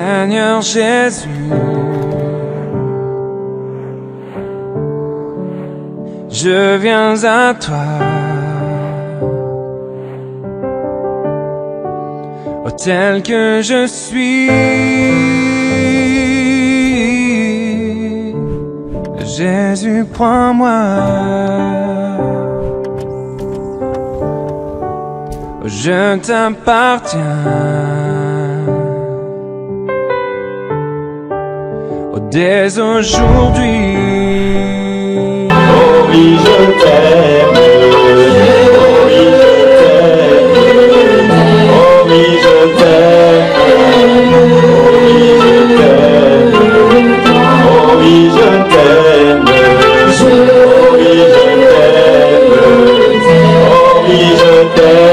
Seigneur Jésus, je viens à toi, oh, tel que je suis. Jésus, prends-moi, oh, je t'appartiens, oh, dès aujourd'hui. Oh oui, je t'aime. Oh oui, je t'aime. Oh oui, je t'aime. Oh oui, je t'aime. Oh oui, je t'aime.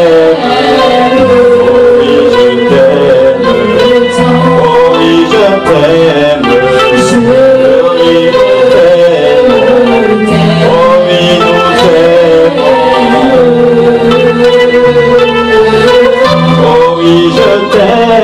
Oh oui, je t'aime. Oh oui, je t'aime.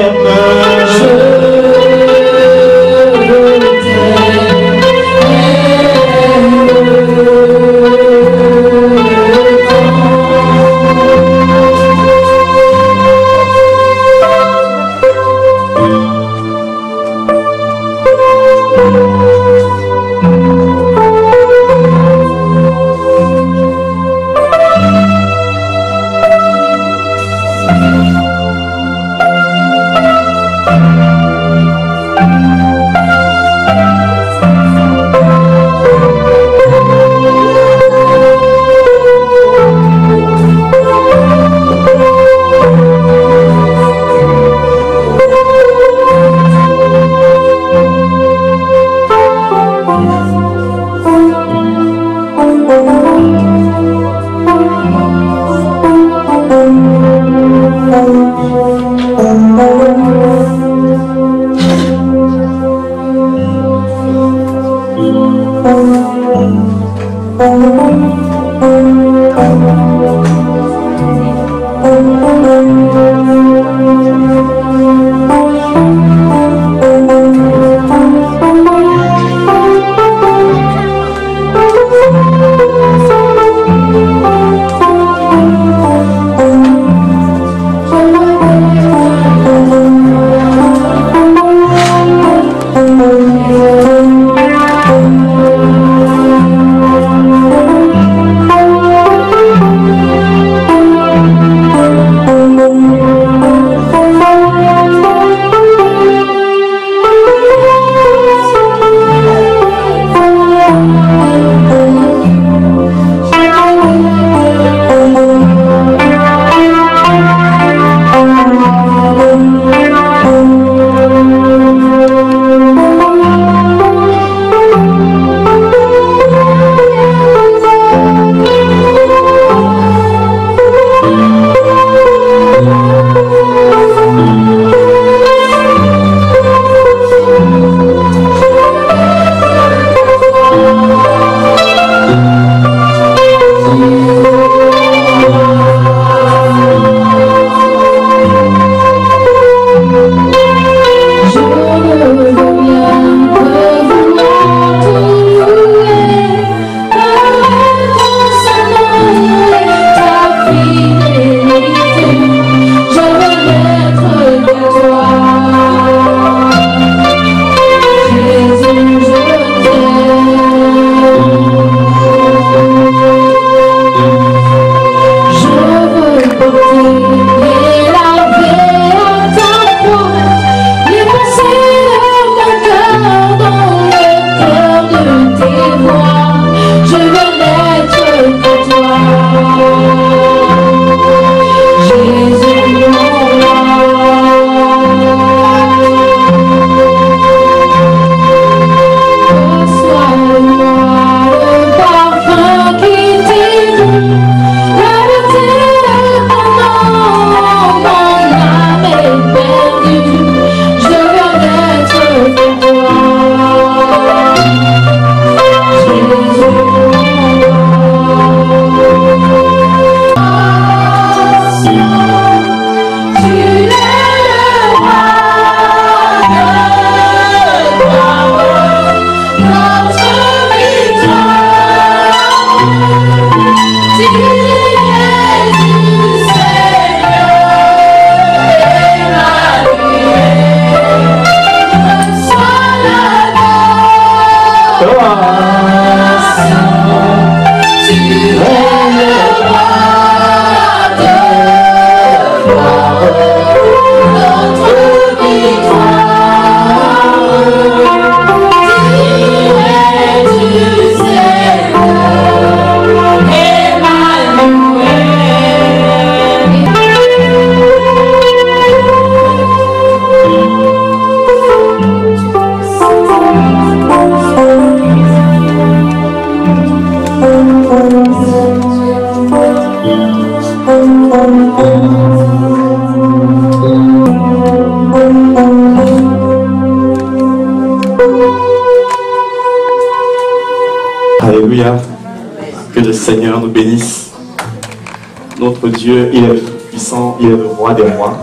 Dieu, il est le Tout-Puissant, il est le Roi des rois.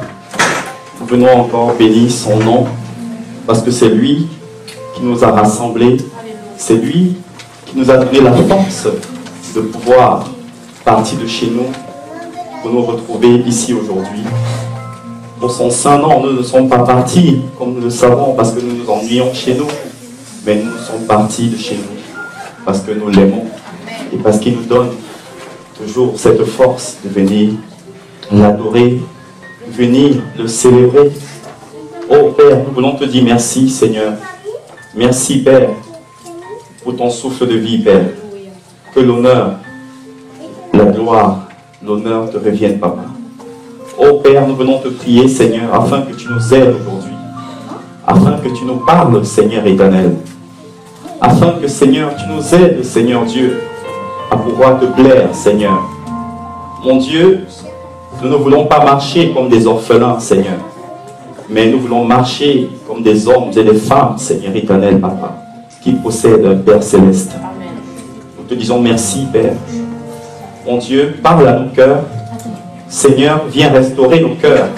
Nous venons encore bénir son nom, parce que c'est lui qui nous a rassemblés, c'est lui qui nous a donné la force de pouvoir partir de chez nous pour nous retrouver ici aujourd'hui. Pour son saint nom, nous ne sommes pas partis, comme nous le savons, parce que nous nous ennuyons chez nous, mais nous sommes partis de chez nous, parce que nous l'aimons, et parce qu'il nous donne toujours cette force de venir l'adorer, venir le célébrer. Oh Père, nous voulons te dire merci Seigneur. Merci Père, pour ton souffle de vie Père. Que l'honneur, la gloire, l'honneur te reviennent Papa. Oh Père, nous venons te prier Seigneur, afin que tu nous aides aujourd'hui. Afin que tu nous parles Seigneur éternel. Afin que Seigneur, tu nous aides Seigneur Dieu, à pouvoir te plaire Seigneur. Mon Dieu, nous ne voulons pas marcher comme des orphelins Seigneur, mais nous voulons marcher comme des hommes et des femmes Seigneur éternel Papa, qui possèdent un Père céleste. Nous te disons merci Père. Mon Dieu, parle à nos cœurs. Seigneur, viens restaurer nos cœurs.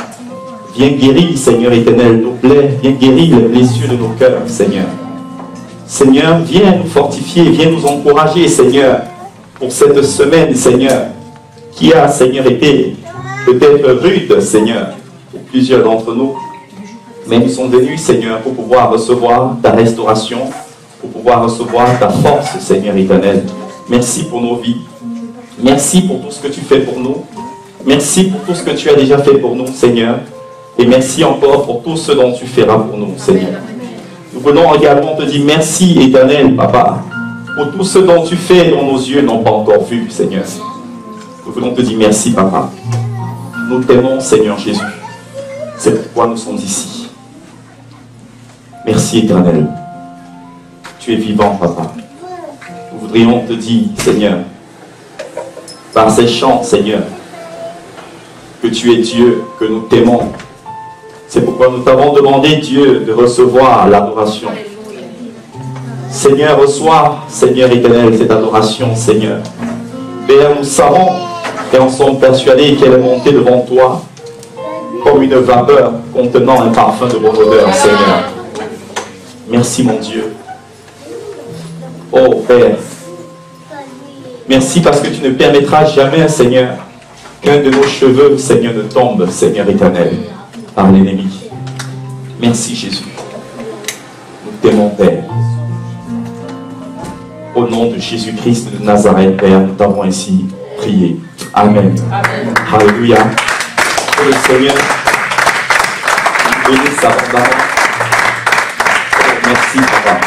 Viens guérir Seigneur éternel nos plaies. Viens guérir les blessures de nos cœurs Seigneur. Seigneur, viens nous fortifier, viens nous encourager Seigneur, pour cette semaine Seigneur, qui a Seigneur été peut-être rude Seigneur, pour plusieurs d'entre nous. Mais nous sommes venus Seigneur pour pouvoir recevoir ta restauration, pour pouvoir recevoir ta force Seigneur éternel. Merci pour nos vies. Merci pour tout ce que tu fais pour nous. Merci pour tout ce que tu as déjà fait pour nous Seigneur. Et merci encore pour tout ce dont tu feras pour nous Seigneur. Nous voulons également te dire merci éternel Papa, pour tout ce dont tu fais dont nos yeux n'ont pas encore vu Seigneur. Nous voulons te dire merci Papa. Nous t'aimons Seigneur Jésus. C'est pourquoi nous sommes ici. Merci éternel. Tu es vivant Papa. Nous voudrions te dire Seigneur, par ces chants Seigneur, que tu es Dieu, que nous t'aimons. C'est pourquoi nous t'avons demandé Dieu de recevoir l'adoration. Seigneur, reçois Seigneur éternel cette adoration Seigneur. Père, nous savons et en sommes persuadés qu'elle est montée devant toi comme une vapeur contenant un parfum de bonne odeur, Seigneur. Merci mon Dieu. Oh Père, merci parce que tu ne permettras jamais, Seigneur, qu'un de nos cheveux, Seigneur, ne tombe, Seigneur éternel, par l'ennemi. Merci Jésus. Nous t'aimons, Père. Au nom de Jésus-Christ de Nazareth, Père, nous t'avons ainsi prié. Amen. Amen. Alléluia. Que le Seigneur nous bénisse abondamment. Merci, Papa.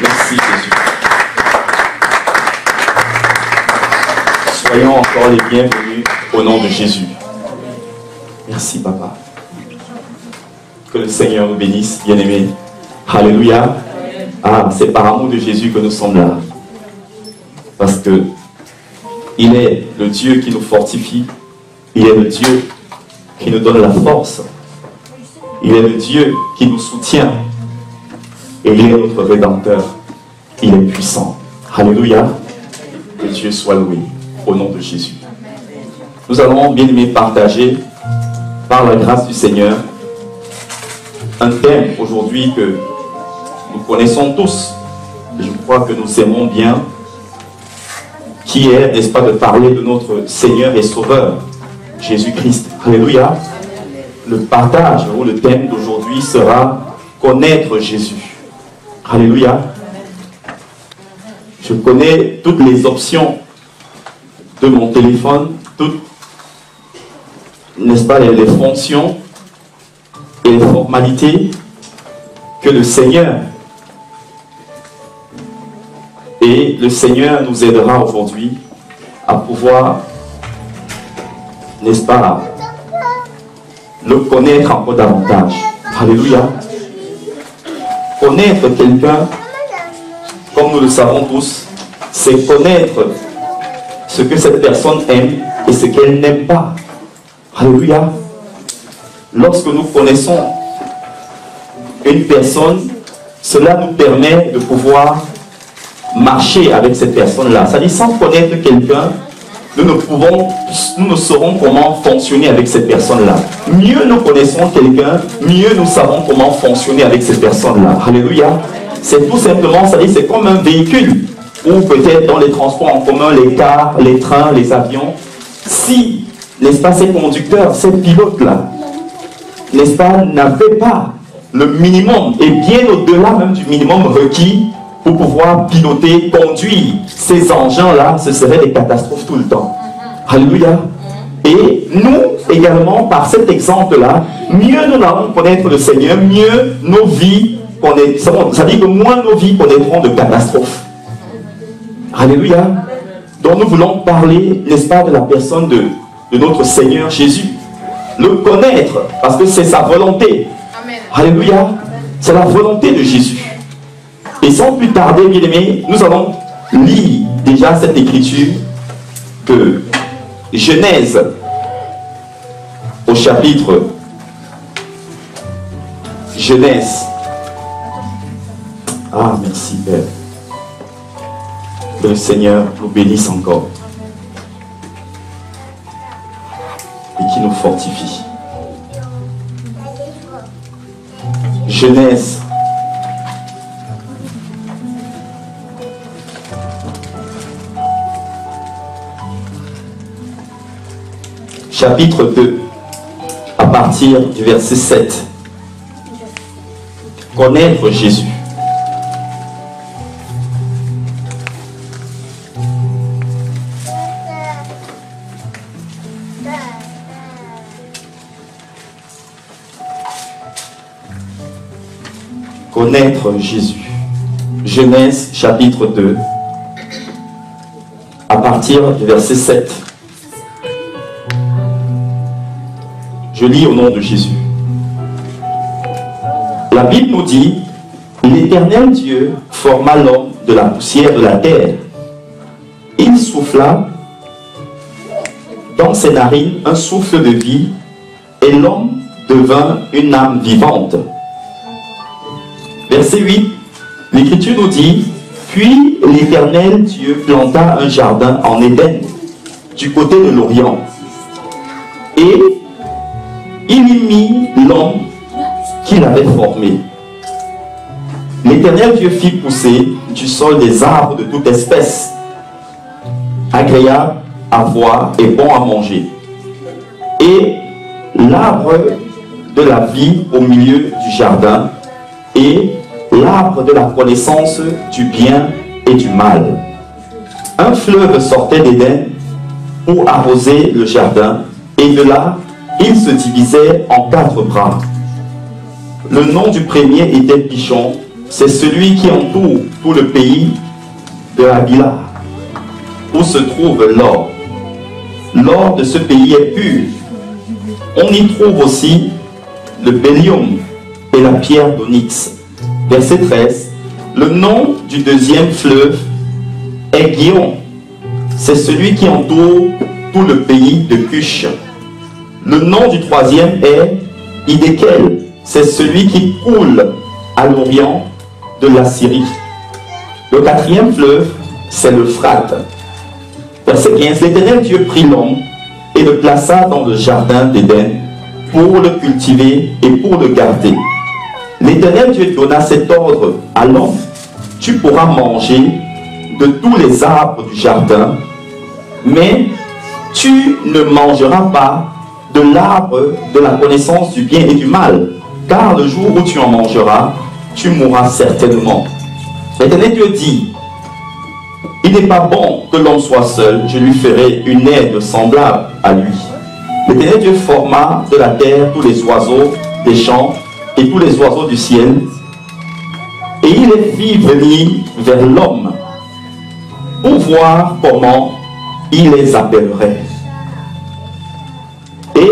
Merci, Jésus. Soyons encore les bienvenus au nom de Jésus. Merci, Papa. Que le Seigneur nous bénisse, bien-aimés. Alléluia. Ah, c'est par amour de Jésus que nous sommes là. Parce que il est le Dieu qui nous fortifie. Il est le Dieu qui nous donne la force. Il est le Dieu qui nous soutient. Et il est notre Rédempteur. Il est puissant. Alléluia. Que Dieu soit loué au nom de Jésus. Nous allons, bien aimés, partager par la grâce du Seigneur un thème aujourd'hui que nous connaissons tous. Et je crois que nous aimons bien, qui est, n'est-ce pas, de parler de notre Seigneur et Sauveur, Jésus-Christ. Alléluia. Le partage ou le thème d'aujourd'hui sera connaître Jésus. Alléluia. Je connais toutes les options de mon téléphone, toutes, n'est-ce pas, les fonctions et les formalités que le Seigneur et le Seigneur nous aidera aujourd'hui à pouvoir, n'est-ce pas, le connaître encore davantage. Alléluia. Connaître quelqu'un, comme nous le savons tous, c'est connaître ce que cette personne aime et ce qu'elle n'aime pas. Alléluia. Lorsque nous connaissons une personne, cela nous permet de pouvoir marcher avec cette personne-là. C'est-à-dire, sans connaître quelqu'un, nous ne saurons comment fonctionner avec cette personne-là. Mieux nous connaissons quelqu'un, mieux nous savons comment fonctionner avec cette personne-là. Alléluia. C'est tout simplement, ça dit, c'est comme un véhicule, ou peut-être dans les transports en commun, les cars, les trains, les avions. Si, n'est-ce pas, ces conducteurs, ces pilotes-là, n'est-ce pas, n'avaient pas le minimum, et bien au-delà même du minimum requis pour pouvoir piloter, conduire ces engins-là, ce serait des catastrophes tout le temps. Alléluia. Et nous, également, par cet exemple-là, mieux nous allons connaître le Seigneur, mieux nos vies connaîtront. Ça dit que moins nos vies connaîtront de catastrophes. Alléluia. Donc nous voulons parler, n'est-ce pas, de la personne de notre Seigneur Jésus. Le connaître, parce que c'est sa volonté. Amen. Alléluia. C'est la volonté de Jésus. Et sans plus tarder, bien aimés, nous allons lire déjà cette écriture que Genèse, au chapitre Genèse. Ah, merci Père. Que le Seigneur nous bénisse encore et qui nous fortifie. Genèse chapitre 2, à partir du verset 7. Connaître Jésus. Connaître Jésus. Genèse chapitre 2, à partir du verset 7. Je lis au nom de Jésus. La Bible nous dit, l'Éternel Dieu forma l'homme de la poussière de la terre. Il souffla dans ses narines un souffle de vie, et l'homme devint une âme vivante. Verset 8, l'Écriture nous dit, puis l'Éternel Dieu planta un jardin en Éden, du côté de l'Orient. Et il y mit l'homme qu'il avait formé. L'Éternel Dieu fit pousser du sol des arbres de toute espèce, agréables à voir et bons à manger. Et l'arbre de la vie au milieu du jardin, et l'arbre de la connaissance du bien et du mal. Un fleuve sortait d'Éden pour arroser le jardin, et de là, il se divisait en 4 bras. Le nom du premier était Pichon, c'est celui qui entoure tout le pays de Havilah, où se trouve l'or. L'or de ce pays est pur. On y trouve aussi le bélium et la pierre d'onyx. Verset 13. Le nom du deuxième fleuve est Guion. C'est celui qui entoure tout le pays de Cush. Le nom du troisième est Hiddekel. C'est celui qui coule à l'orient de la Syrie. Le quatrième fleuve, c'est l'Euphrate. Verset 15. L'Éternel Dieu prit l'homme et le plaça dans le jardin d'Éden pour le cultiver et pour le garder. L'Éternel Dieu donna cet ordre à l'homme: tu pourras manger de tous les arbres du jardin, mais tu ne mangeras pas de l'arbre de la connaissance du bien et du mal, car le jour où tu en mangeras, tu mourras certainement. L'Éternel Dieu dit: il n'est pas bon que l'homme soit seul, je lui ferai une aide semblable à lui. L'Éternel Dieu forma de la terre tous les oiseaux des champs et tous les oiseaux du ciel, et il les fit venir vers l'homme pour voir comment il les appellerait. Et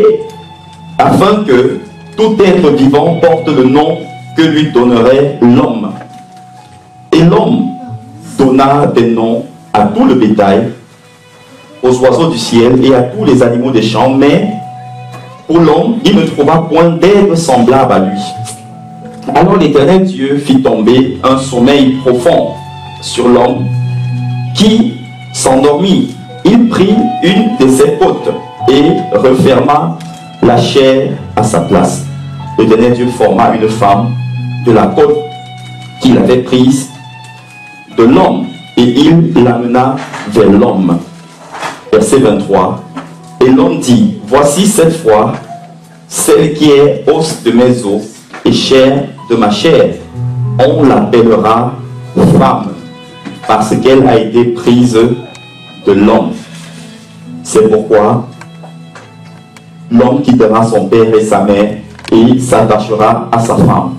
afin que tout être vivant porte le nom que lui donnerait l'homme. Et l'homme donna des noms à tout le bétail, aux oiseaux du ciel et à tous les animaux des champs, mais pour l'homme, il ne trouva point d'aide semblable à lui. Alors l'Éternel Dieu fit tomber un sommeil profond sur l'homme, qui s'endormit. il prit une de ses côtes et referma la chair à sa place. L'Éternel Dieu forma une femme de la côte qu'il avait prise de l'homme et il l'amena vers l'homme. Verset 23. Et l'homme dit, voici cette fois celle qui est os de mes os et chair de ma chair. On l'appellera femme parce qu'elle a été prise de l'homme. C'est pourquoi l'homme quittera son père et sa mère et s'attachera à sa femme.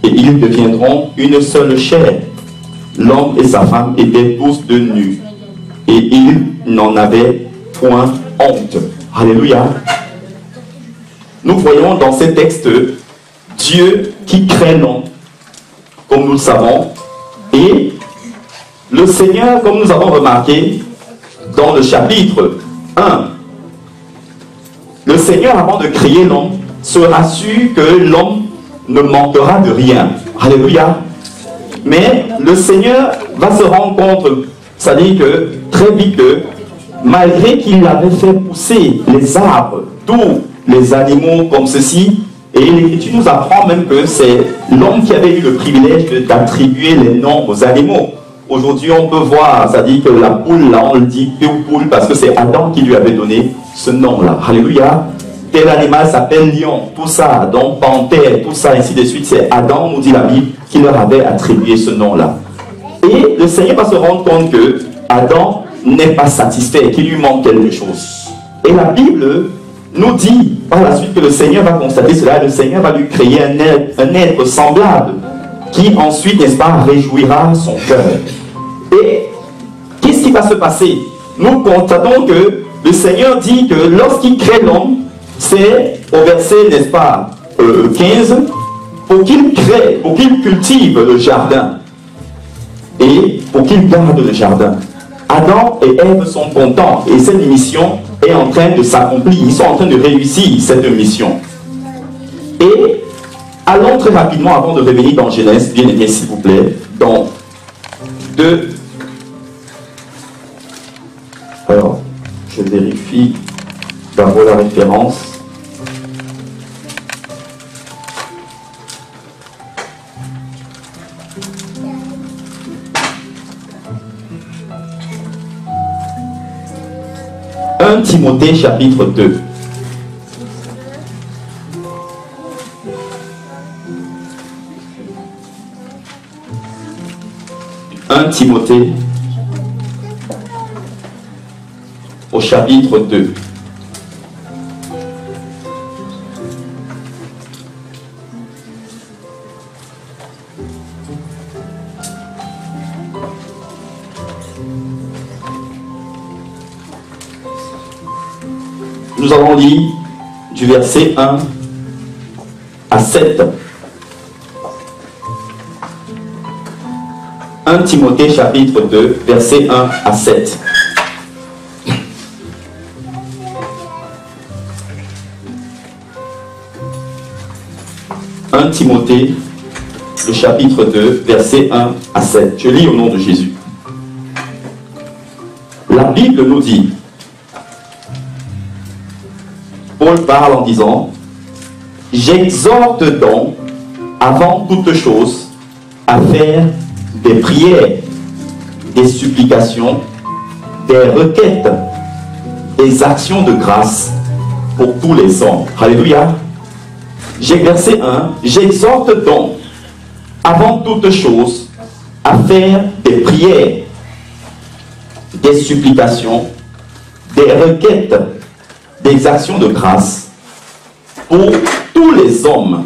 Et ils deviendront une seule chair. L'homme et sa femme étaient tous de nus. Et ils n'en avaient point honte. Alléluia. Nous voyons dans ces textes Dieu qui crée l'homme, comme nous le savons. Et le Seigneur, comme nous avons remarqué dans le chapitre 1, le Seigneur, avant de créer l'homme, se rassure que l'homme ne manquera de rien. Alléluia. Mais le Seigneur va se rendre compte, c'est-à-dire que très vite, que malgré qu'il avait fait pousser les arbres, tous les animaux comme ceci, et l'Écriture nous apprend même que c'est l'homme qui avait eu le privilège d'attribuer les noms aux animaux. Aujourd'hui, on peut voir, c'est-à-dire que la poule, là, on le dit poule parce que c'est Adam qui lui avait donné ce nom-là. Alléluia. Tel animal s'appelle lion, tout ça, donc panthère, tout ça, ainsi de suite. C'est Adam, nous dit la Bible, qui leur avait attribué ce nom-là. Et le Seigneur va se rendre compte que Adam n'est pas satisfait, qu'il lui manque quelque chose. Et la Bible nous dit par la suite que le Seigneur va constater cela, et le Seigneur va lui créer un être semblable, qui ensuite, n'est-ce pas, réjouira son cœur. Et qu'est-ce qui va se passer? Nous constatons que le Seigneur dit que lorsqu'il crée l'homme, c'est au verset, n'est-ce pas, 15, pour qu'il crée, pour qu'il cultive le jardin et pour qu'il garde le jardin. Adam et Ève sont contents et cette mission est en train de s'accomplir. Ils sont en train de réussir cette mission. Et allons très rapidement, avant de revenir dans Genèse, bien aimé s'il vous plaît, dans 2. Alors, je vérifie d'abord la référence. Timothée chapitre 2. Timothée au chapitre 2. Nous allons lire du verset 1 à 7. 1 Timothée chapitre 2, verset 1 à 7. Timothée, le chapitre 2, verset 1 à 7. Je lis au nom de Jésus. La Bible nous dit, Paul parle en disant, « J'exhorte donc, avant toute chose, à faire des prières, des supplications, des requêtes, des actions de grâce pour tous les hommes. » Alléluia. Verset 1, « J'exhorte donc, avant toute chose, à faire des prières, des supplications, des requêtes, des actions de grâce pour tous les hommes.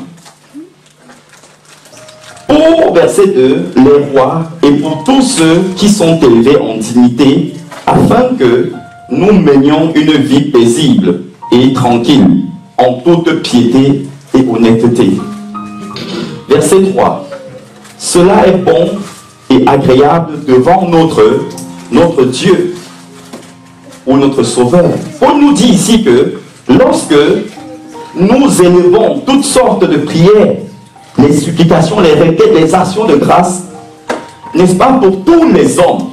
Pour, verset 2, les rois et pour tous ceux qui sont élevés en dignité, afin que nous menions une vie paisible et tranquille, en toute piété et honnêteté. Verset 3. Cela est bon et agréable devant notre Dieu ou notre Sauveur. On nous dit ici que lorsque nous élevons toutes sortes de prières, les supplications, les requêtes, les actions de grâce, n'est-ce pas, pour tous les hommes,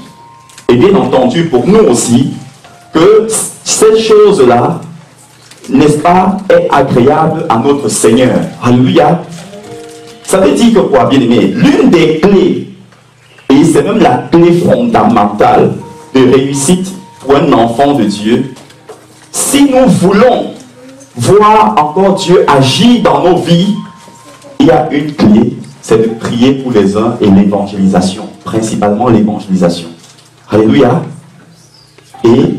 et bien entendu pour nous aussi, que cette chose-là, n'est-ce pas, est agréable à notre Seigneur. Alléluia. Ça veut dire que quoi, bien aimé? L'une des clés, et c'est même la clé fondamentale de réussite pour un enfant de Dieu, si nous voulons voir encore Dieu agir dans nos vies, il y a une clé, c'est de prier pour les uns et l'évangélisation, principalement l'évangélisation. Alléluia. Et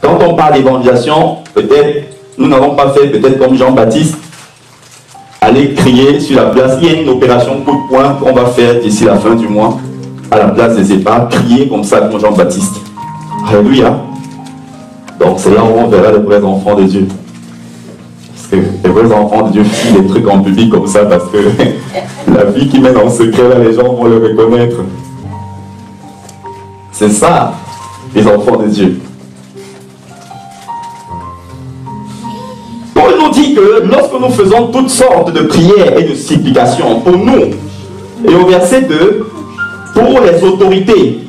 quand on parle d'évangélisation, peut-être, nous n'avons pas fait peut-être comme Jean-Baptiste, aller crier sur la place. Il y a une opération coup de poing qu'on va faire d'ici la fin du mois, à la place des EHPAD, crier comme ça comme Jean-Baptiste. Alléluia. Donc c'est là où on verra les vrais enfants de Dieu. Parce que les vrais enfants de Dieu font des trucs en public comme ça, parce que la vie qu'ils mènent en secret, là, les gens vont le reconnaître. C'est ça, les enfants de Dieu. Paul nous dit que lorsque nous faisons toutes sortes de prières et de supplications pour nous, et au verset 2, pour les autorités,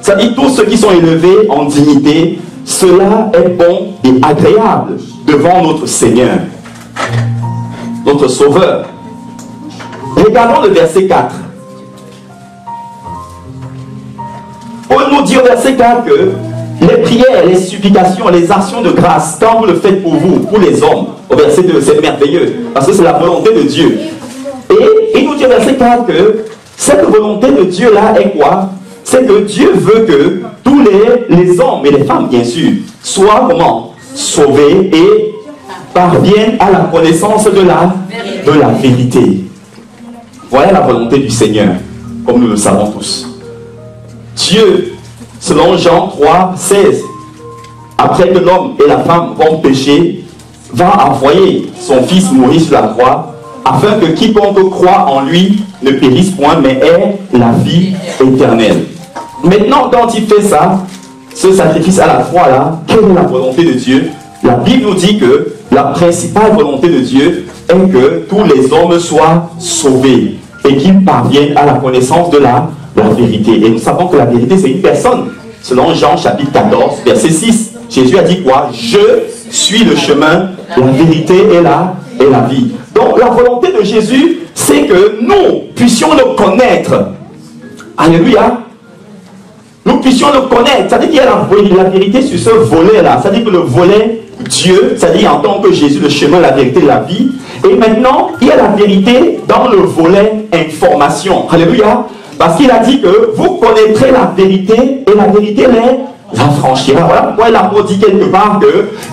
c'est-à-dire tous ceux qui sont élevés en dignité, cela est bon et agréable devant notre Seigneur, notre Sauveur. Regardons le verset 4. Paul nous dit au verset 4 que les prières, les supplications, les actions de grâce, quand vous le faites pour vous, pour les hommes, au verset 2, c'est merveilleux, parce que c'est la volonté de Dieu. Et il nous dit au verset 4 que cette volonté de Dieu-là est quoi? C'est que Dieu veut que tous les hommes et les femmes, bien sûr, soient comment? Sauvés et parviennent à la connaissance de la vérité. Voilà la volonté du Seigneur, comme nous le savons tous. Dieu, selon Jean 3, 16, après que l'homme et la femme vont pécher, va envoyer son Fils mourir sur la croix, afin que quiconque croit en lui ne périsse point, mais ait la vie éternelle. Maintenant, quand il fait ça, ce sacrifice à la croix là, quelle est la volonté de Dieu? La Bible nous dit que la principale volonté de Dieu est que tous les hommes soient sauvés et qu'ils parviennent à la connaissance de la vérité. Et nous savons que la vérité, c'est une personne. Selon Jean chapitre 14, verset 6, Jésus a dit quoi? Je suis le chemin, la vérité et la vie. Donc la volonté de Jésus, c'est que nous puissions le connaître. Alléluia. Nous puissions le connaître. C'est-à-dire qu'il y a la vérité sur ce volet-là. C'est-à-dire que le volet Dieu, c'est-à-dire en tant que Jésus, le chemin, la vérité, la vie. Et maintenant, il y a la vérité dans le volet information. Alléluia. Parce qu'il a dit que vous connaîtrez la vérité et la vérité les affranchira. Voilà pourquoi il a dit quelque part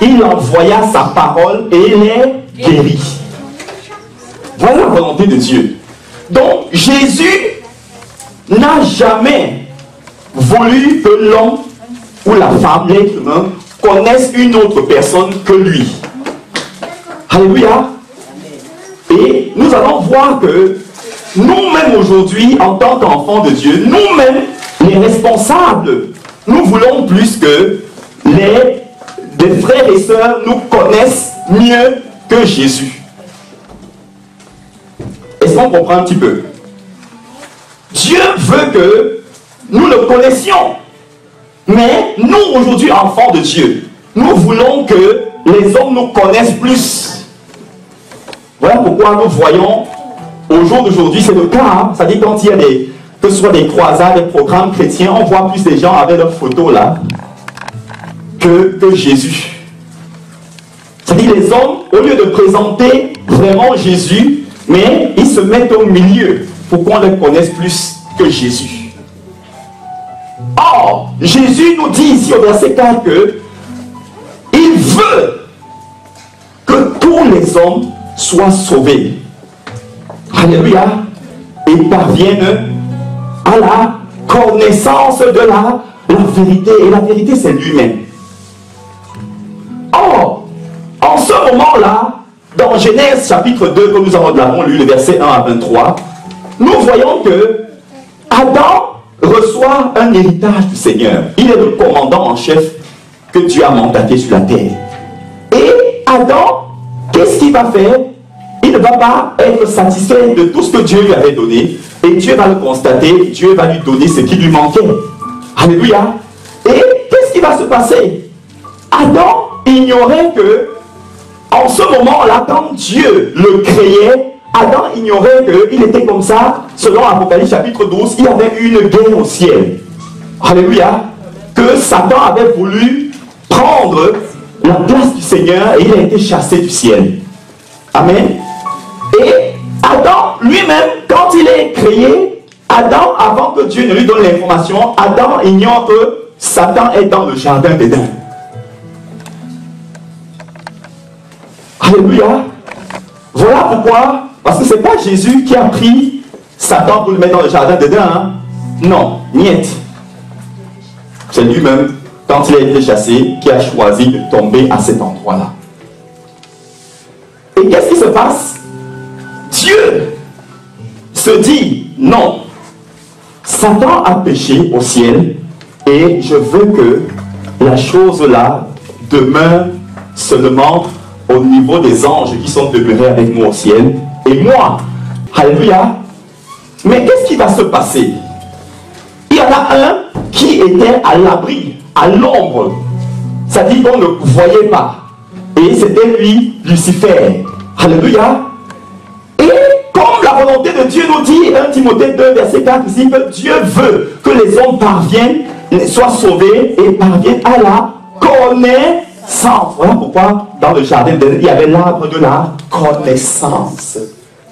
qu'il envoya sa parole et les guérit. Voilà la volonté de Dieu. Donc Jésus n'a jamais voulu que l'homme ou la femme, l'être humain, connaisse une autre personne que lui. Alléluia. Et nous allons voir que nous-mêmes aujourd'hui, en tant qu'enfants de Dieu, nous-mêmes, les responsables, nous voulons plus que les frères et sœurs nous connaissent mieux que Jésus. Est-ce qu'on comprend un petit peu? Dieu veut que nous le connaissions. Mais nous, aujourd'hui, enfants de Dieu, nous voulons que les hommes nous connaissent plus. Voilà pourquoi nous voyons, au jour d'aujourd'hui, c'est le cas, hein, c'est-à-dire quand il y a que ce soit des croisades, des programmes chrétiens, on voit plus des gens avec leurs photos là que Jésus. C'est-à-dire les hommes, au lieu de présenter vraiment Jésus, mais ils se mettent au milieu pour qu'on les connaisse plus que Jésus. Or, Jésus nous dit ici au verset 4 que il veut que tous les hommes soient sauvés. Alléluia. Et parviennent à la connaissance de la vérité. Et la vérité, c'est lui-même. Or, en ce moment-là, dans Genèse chapitre 2, que nous avons lu, le verset 1 à 23, nous voyons que Adam reçoit un héritage du Seigneur. Il est le commandant en chef que Dieu a mandaté sur la terre. Et Adam, qu'est-ce qu'il va faire? Il ne va pas être satisfait de tout ce que Dieu lui avait donné. Et Dieu va le constater, Dieu va lui donner ce qui lui manquait. Alléluia. Et qu'est-ce qui va se passer? Adam ignorait que, en ce moment-là, quand Dieu le créait, Adam ignorait qu'il était comme ça. Selon Apocalypse chapitre 12, il y avait une guerre au ciel. Alléluia. Que Satan avait voulu prendre la place du Seigneur et il a été chassé du ciel. Amen. Et Adam lui-même, quand il est créé, Adam, avant que Dieu ne lui donne l'information, Adam ignore que Satan est dans le jardin d'Éden. Alléluia. Voilà pourquoi, parce que ce n'est pas Jésus qui a pris Satan pour le mettre dans le jardin d'Éden. Hein? Non, niet. C'est lui-même, quand il a été chassé, qui a choisi de tomber à cet endroit-là. Et qu'est-ce qui se passe? Dieu se dit, non, Satan a péché au ciel et je veux que la chose-là demeure seulement au niveau des anges qui sont demeurés avec moi au ciel et moi. Alléluia. Mais qu'est-ce qui va se passer? Il y en a un qui était à l'abri, à l'ombre. C'est-à-dire qu'on ne voyait pas. Et c'était lui, Lucifer. Alléluia. Et comme la volonté de Dieu nous dit, 1 Timothée 2, verset 4, ici, que Dieu veut que les hommes parviennent, soient sauvés et parviennent à la connaissance. Voilà pourquoi dans le jardin d'Éden, il y avait l'arbre de la connaissance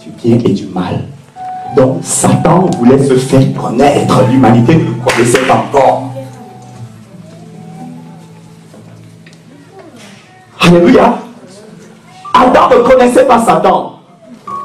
du bien et du mal. Donc Satan voulait se faire connaître. L'humanité ne le connaissait pas encore. Alléluia. Adam ne connaissait pas Satan.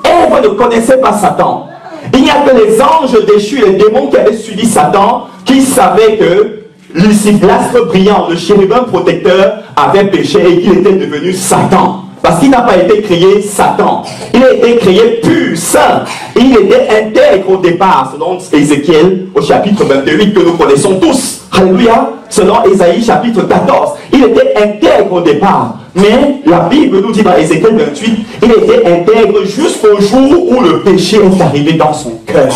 Ève ne connaissait pas Satan. Il n'y a que les anges déchus, les démons qui avaient suivi Satan, qui savaient que Lucifer, l'astre brillant, le chérubin protecteur, avait péché et qu'il était devenu Satan. Parce qu'il n'a pas été créé Satan. Il a été créé pur, saint. Il était intègre au départ, selon Ézéchiel au chapitre 28 que nous connaissons tous. Alléluia. Selon Ésaïe chapitre 14. Il était intègre au départ. Mais la Bible nous dit dans Ézéchiel 28, il était intègre jusqu'au jour où le péché est arrivé dans son cœur.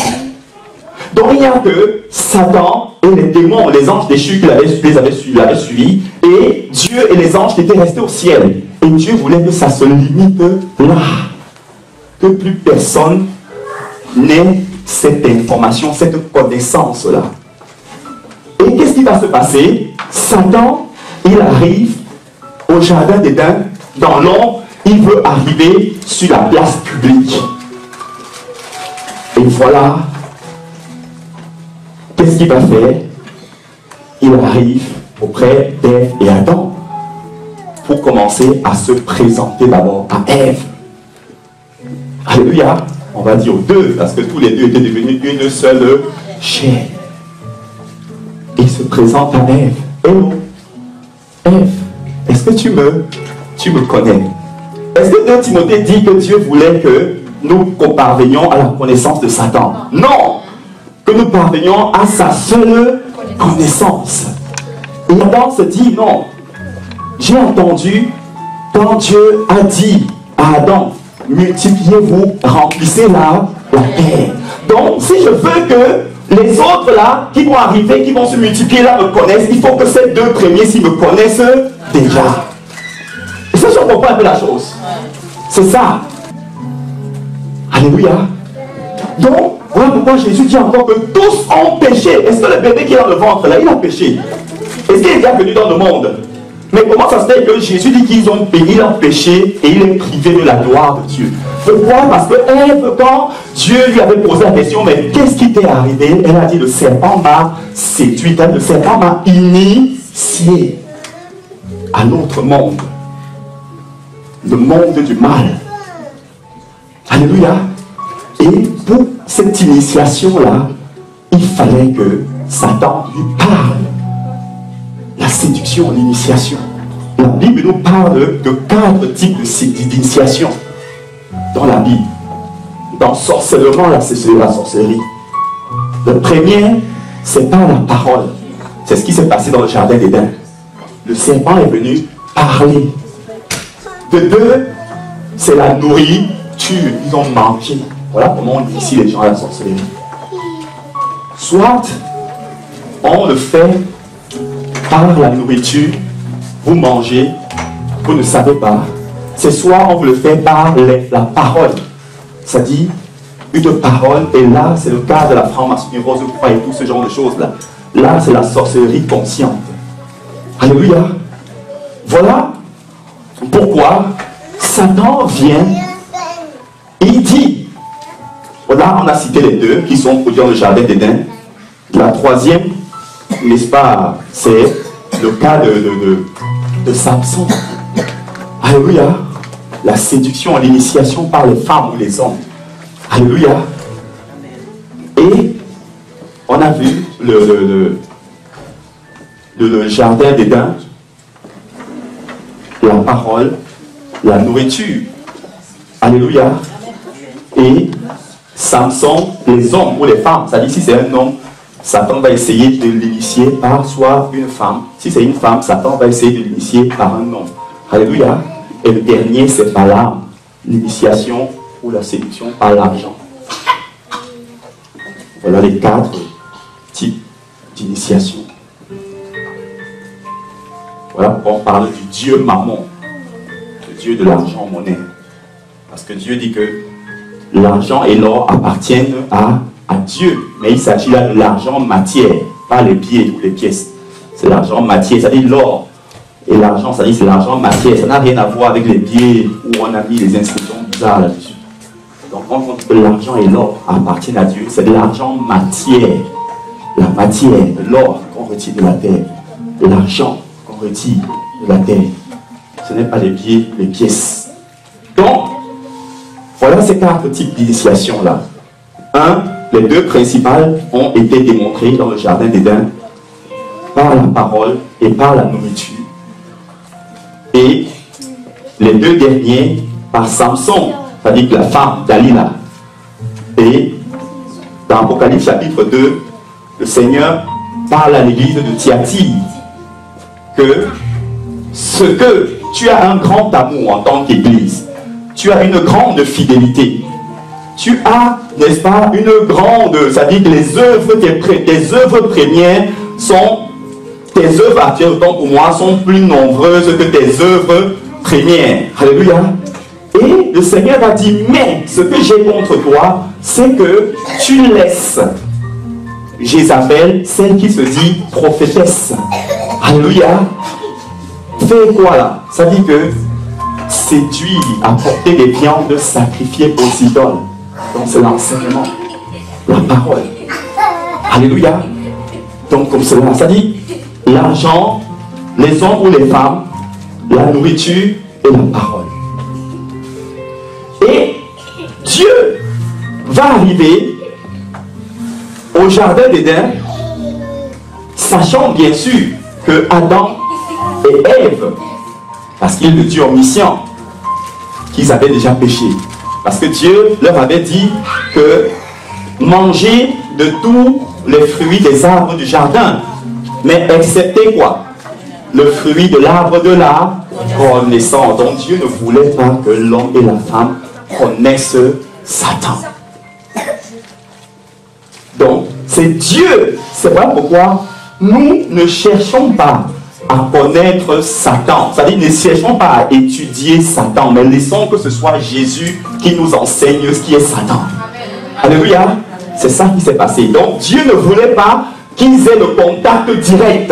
Donc il n'y a que Satan et les démons, les anges déchus qui l'avaient suivi, et Dieu et les anges qui étaient restés au ciel. Et Dieu voulait que ça se limite là. Que plus personne n'ait cette information, cette connaissance-là. Et qu'est-ce qui va se passer? Satan, il arrive au jardin d'Éden, dans l'ombre, il veut arriver sur la place publique. Et voilà, qu'est-ce qu'il va faire? Il arrive auprès d'Ève et Adam pour commencer à se présenter d'abord à Ève. Alléluia. On va dire deux, parce que tous les deux étaient devenus une seule chair. Il se présente à Ève. Hello, Ève, est-ce que tu me connais? Est-ce que 2 Timothée dit que Dieu voulait que nous parvenions à la connaissance de Satan? Non! Que nous parvenions à sa seule connaissance. Et Adam se dit, non, j'ai entendu quand Dieu a dit à Adam, multipliez-vous, remplissez la terre. Donc, si je veux que les autres là, qui vont arriver, qui vont se multiplier là, me connaissent, il faut que ces deux premiers, s'ils me connaissent déjà. Et ça, je comprends un peu la chose. C'est ça. Alléluia. Donc, voilà pourquoi Jésus dit encore que tous ont péché. Est-ce que le bébé qui est dans le ventre là, il a péché? Est-ce qu'il est déjà venu dans le monde? Mais comment ça se fait que Jésus dit qu'ils ont péché et il est privé de la gloire de Dieu? Pourquoi? Parce que Ève, quand Dieu lui avait posé la question, mais qu'est-ce qui t'est arrivé? Elle a dit, le serpent m'a séduite, le serpent m'a initié à l'autre monde. Le monde du mal. Alléluia. Et pour cette initiation-là, il fallait que Satan lui parle. La séduction, l'initiation. La Bible nous parle de 4 types d'initiation dans la Bible. Dans sorcellerie, la sorcellerie. Le premier, c'est par la parole. C'est ce qui s'est passé dans le jardin d'Éden. Le serpent est venu parler. De 2, c'est la nourriture. Ils ont mangé. Voilà comment on initie les gens à la sorcellerie. Soit on le fait par la nourriture vous mangez, vous ne savez pas. C'est soit on vous le fait par la parole. Ça dit une parole, et là c'est le cas de la franc-maçonnerie, rose croix et tout ce genre de choses-là. Là c'est la sorcellerie consciente. Alléluia. Voilà pourquoi Satan vient, il dit, là on a cité les deux qui sont produits dans le jardin d'Éden. La troisième, n'est-ce pas, c'est le cas de Samson. Alléluia. La séduction, l'initiation par les femmes ou les hommes. Alléluia. Et on a vu le jardin d'Éden, la parole, la nourriture. Alléluia. Et Samson, les hommes ou les femmes. Ça dit si c'est un homme, Satan va essayer de l'initier par soit une femme. Si c'est une femme, Satan va essayer de l'initier par un homme. Alléluia. Et le dernier, c'est par l'âme. L'initiation ou la séduction par l'argent. Voilà les 4 types d'initiation. Voilà pourquoi on parle du Dieu Mammon, le Dieu de l'argent monnaie. Parce que Dieu dit que l'argent et l'or appartiennent à Dieu. Mais il s'agit là de l'argent matière, pas les billets ou les pièces. C'est l'argent matière, ça dit l'or. Et l'argent, ça dit c'est l'argent matière. Ça n'a rien à voir avec les billets où on a mis les inscriptions bizarres là-dessus. Donc on compte que l'argent et l'or appartiennent à Dieu. C'est de l'argent matière. La matière, l'or qu'on retire de la terre. L'argent qu'on retire de la terre. Ce n'est pas les billets, les pièces. Donc, voilà ces 4 types d'initiation là. Les 2 principales ont été démontrées dans le jardin d'Éden par la parole et par la nourriture. Et les 2 derniers par Samson, c'est-à-dire la femme Dalila. Et dans Apocalypse chapitre 2, le Seigneur parle à l'église de Thyatire que ce que tu as un grand amour en tant qu'église, tu as une grande fidélité, tu as, n'est-ce pas, une grande, c'est-à-dire que les œuvres, tes œuvres premières sont, tes œuvres actuelles, autant pour moi, sont plus nombreuses que tes œuvres premières. Alléluia. Et le Seigneur a dit, mais ce que j'ai contre toi, c'est que tu laisses Jézabel, celle qui se dit prophétesse. Alléluia. Fais quoi là? Ça dit que séduire, apporter des viandes sacrifiées aux idoles. Donc c'est l'enseignement, la parole. Alléluia. Donc comme cela, ça dit l'argent, les hommes ou les femmes, la nourriture et la parole. Et Dieu va arriver au jardin d'Éden, sachant bien sûr que Adam et Ève, parce qu'il est le Dieu omniscient, qu'ils avaient déjà péché. Parce que Dieu leur avait dit que manger de tous les fruits des arbres du jardin, mais excepté quoi? Le fruit de l'arbre de la connaissance. Donc Dieu ne voulait pas que l'homme et la femme connaissent Satan. Donc c'est Dieu. C'est voilà pourquoi nous ne cherchons pas à connaître Satan. C'est-à-dire, ne cherchons pas à étudier Satan, mais laissons que ce soit Jésus qui nous enseigne ce qui est Satan. Alléluia. C'est ça qui s'est passé. Donc, Dieu ne voulait pas qu'ils aient le contact direct.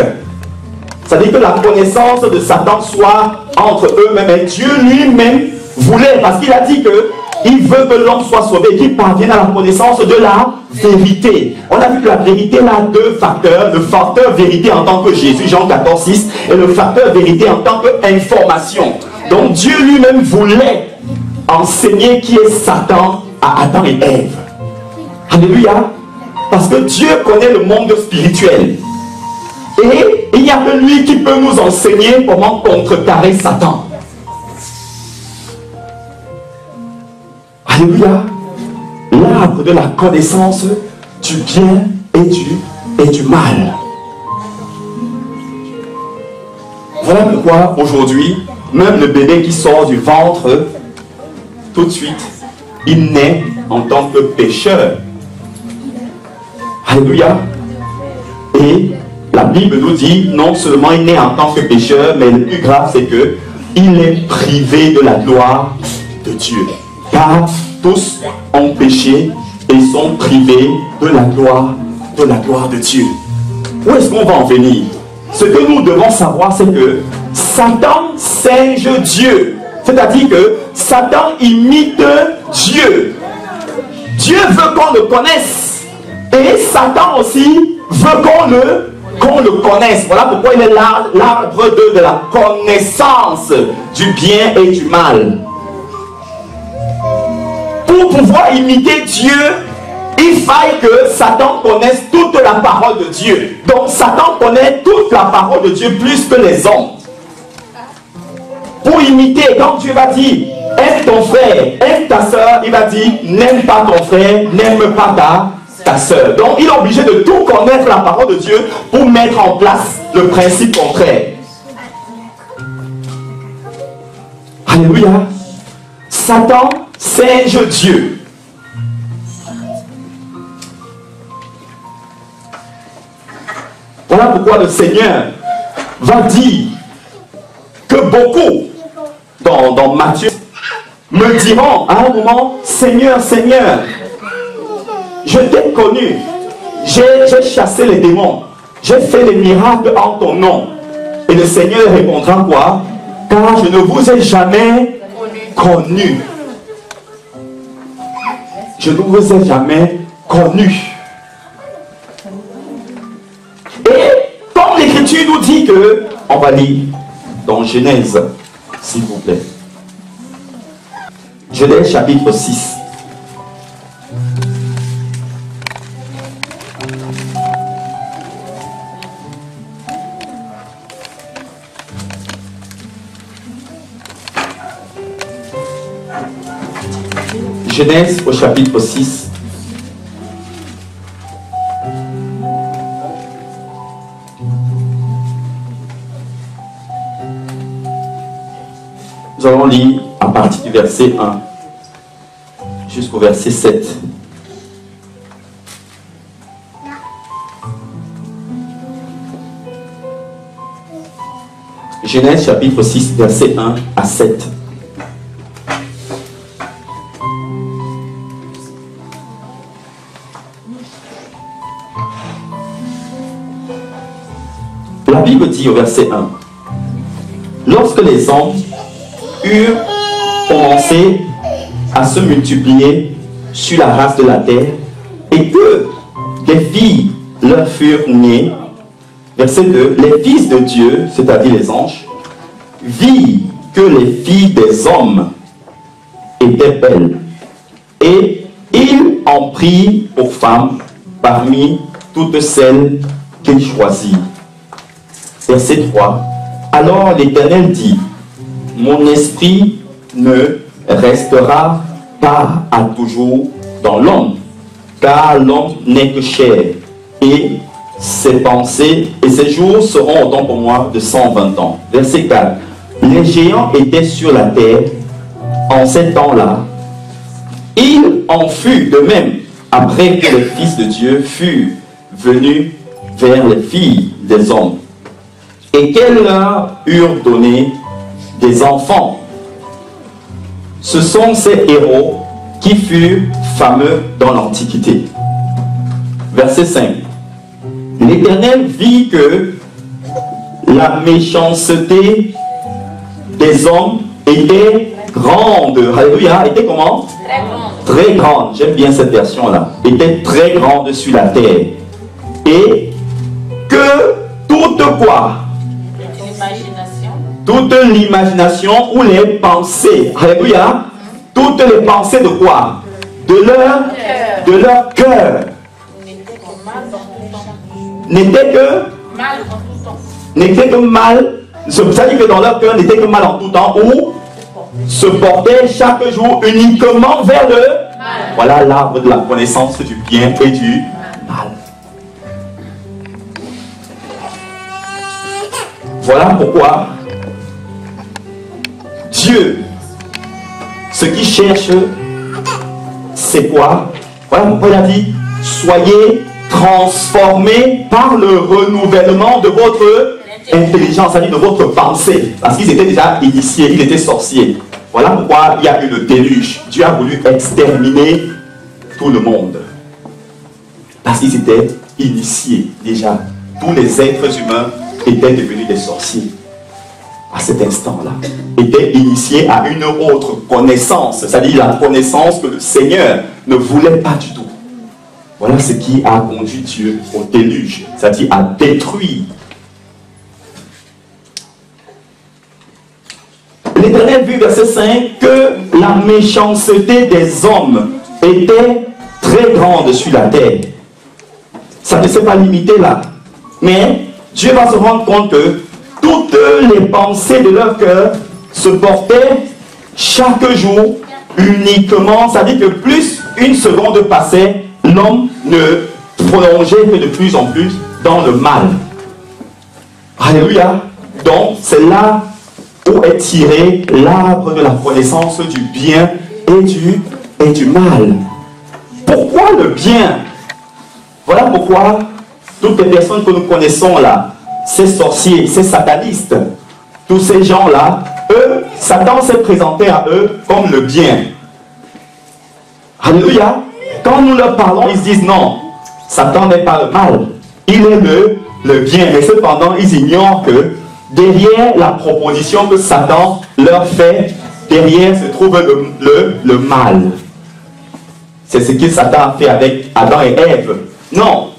C'est-à-dire que la connaissance de Satan soit entre eux-mêmes. Et Dieu lui-même voulait, parce qu'il a dit que il veut que l'homme soit sauvé, qu'il parvienne à la connaissance de la vérité. On a vu que la vérité a 2 facteurs. Le facteur vérité en tant que Jésus, Jean 14, 6, et le facteur vérité en tant qu'information. Donc Dieu lui-même voulait enseigner qui est Satan à Adam et Ève. Alléluia. Parce que Dieu connaît le monde spirituel. Et il n'y a que lui qui peut nous enseigner comment contrecarrer Satan. Alléluia. L'arbre de la connaissance du bien et du mal. Voilà pourquoi aujourd'hui, même le bébé qui sort du ventre, tout de suite, il naît en tant que pécheur. Alléluia. Et la Bible nous dit, non seulement il naît en tant que pécheur, mais le plus grave, c'est que il est privé de la gloire de Dieu. Car tous ont péché et sont privés de la gloire de Dieu. Où est-ce qu'on va en venir? Ce que nous devons savoir, c'est que Satan singe Dieu. C'est-à-dire que Satan imite Dieu. Dieu veut qu'on le connaisse. Et Satan aussi veut qu'on le connaisse. Voilà pourquoi il est l'arbre de la connaissance du bien et du mal. Pour pouvoir imiter Dieu, il faille que Satan connaisse toute la parole de Dieu. Donc Satan connaît toute la parole de Dieu plus que les hommes. Pour imiter, quand Dieu va dire aime ton frère, aime ta soeur, il va dire n'aime pas ton frère, n'aime pas ta soeur. Donc il est obligé de tout connaître la parole de Dieu pour mettre en place le principe contraire. Alléluia. Satan singe Dieu. Voilà pourquoi le Seigneur va dire que beaucoup dans Matthieu me diront à un moment, Seigneur, Seigneur, je t'ai connu, j'ai chassé les démons, j'ai fait des miracles en ton nom. Et le Seigneur répondra quoi? Car je ne vous ai jamais connu. Je ne vous ai jamais connu. Et comme l'Écriture nous dit que, on va lire dans Genèse, s'il vous plaît. Genèse chapitre 6. Genèse au chapitre 6. Nous allons lire à partir du verset 1 jusqu'au verset 7. Genèse chapitre 6, verset 1 à 7. La Bible dit au verset 1, lorsque les hommes eurent commencé à se multiplier sur la race de la terre et que des filles leur furent nées, verset 2, les fils de Dieu, c'est-à-dire les anges, virent que les filles des hommes étaient belles et ils en prirent pour femmes parmi toutes celles qu'ils choisirent. Verset 3. Alors l'Éternel dit, mon esprit ne restera pas à toujours dans l'homme, car l'homme n'est que chair, et ses pensées et ses jours seront autant pour moi de 120 ans. Verset 4. Les géants étaient sur la terre en ces temps-là. Il en fut de même après que les fils de Dieu furent venus vers les filles des hommes, et qu'elles leur eurent donné des enfants. Ce sont ces héros qui furent fameux dans l'Antiquité. Verset 5. L'Éternel vit que la méchanceté des hommes était grande. Alléluia. Était comment? Très grande. Très grande. J'aime bien cette version-là. Était très grande sur la terre. Et que toute quoi? Toute l'imagination ou les pensées, alléluia, toutes les pensées de quoi? De leur cœur. N'était que mal, c'est-à-dire que dans leur cœur n'était que mal en tout temps, ou se portait chaque jour uniquement vers le mal. Voilà l'arbre de la connaissance du bien et du mal. Voilà pourquoi Dieu, ce qu'il cherche, c'est quoi? Voilà pourquoi il a dit, soyez transformés par le renouvellement de votre intelligence, c'est-à-dire de votre pensée. Parce qu'ils étaient déjà initiés, ils étaient sorciers. Voilà pourquoi il y a eu le déluge. Dieu a voulu exterminer tout le monde. Parce qu'ils étaient initiés déjà. Tous les êtres humains étaient devenus des sorciers. À cet instant-là, étaient initiés à une autre connaissance, c'est-à-dire la connaissance que le Seigneur ne voulait pas du tout. Voilà ce qui a conduit Dieu au déluge, c'est-à-dire à détruire. L'Éternel vit, verset 5, que la méchanceté des hommes était très grande sur la terre. Ça ne s'est pas limité là. Mais Dieu va se rendre compte que toutes les pensées de leur cœur se portaient chaque jour uniquement, c'est-à-dire que plus une seconde passait, l'homme ne prolongeait que de plus en plus dans le mal. Alléluia. Donc c'est là où est tiré l'arbre de la connaissance du bien et du mal. Pourquoi le bien? Voilà pourquoi toutes les personnes que nous connaissons là, ces sorciers, ces satanistes, tous ces gens-là, eux, Satan s'est présenté à eux comme le bien. Alléluia. Quand nous leur parlons, ils se disent non, Satan n'est pas le mal, il est le bien. Mais cependant, ils ignorent que derrière la proposition que Satan leur fait, derrière se trouve le mal. C'est ce que Satan a fait avec Adam et Ève. Non,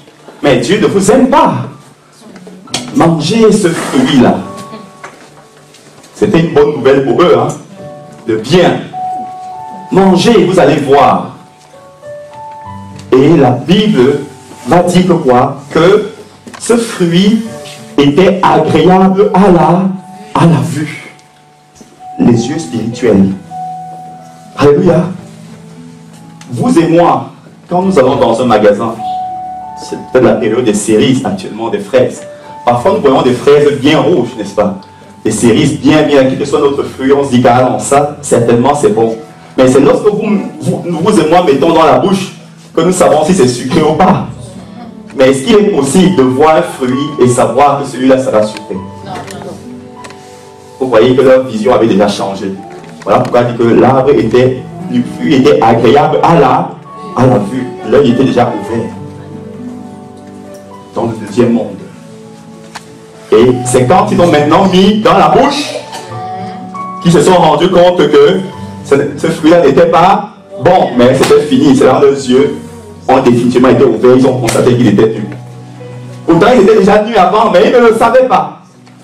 mais Dieu ne vous aime pas. Mangez ce fruit-là. C'était une bonne nouvelle pour eux, hein? Le bien. Mangez, vous allez voir. Et la Bible va dire que quoi? Que ce fruit était agréable à la vue. Les yeux spirituels. Alléluia. Vous et moi, quand nous allons dans un magasin, c'est peut-être la période des cerises actuellement, des fraises. Parfois nous voyons des fraises bien rouges, n'est-ce pas? Des cerises bien, quel que soit notre fruit, on se dit qu'à ça, certainement c'est bon. Mais c'est lorsque vous et moi mettons dans la bouche que nous savons si c'est sucré ou pas. Mais est-ce qu'il est possible de voir un fruit et savoir que celui-là sera sucré? Vous voyez que leur vision avait déjà changé. Voilà pourquoi il dit que l'arbre du fruit était agréable à la vue. L'œil était déjà ouvert. Dans le deuxième monde. Et c'est quand ils ont maintenant mis dans la bouche qu'ils se sont rendus compte que ce fruit-là n'était pas bon, mais c'était fini. C'est là leurs yeux ont définitivement été ouverts, ils ont constaté qu'il était nu. Pourtant, ils étaient déjà nus avant, mais ils ne le savaient pas.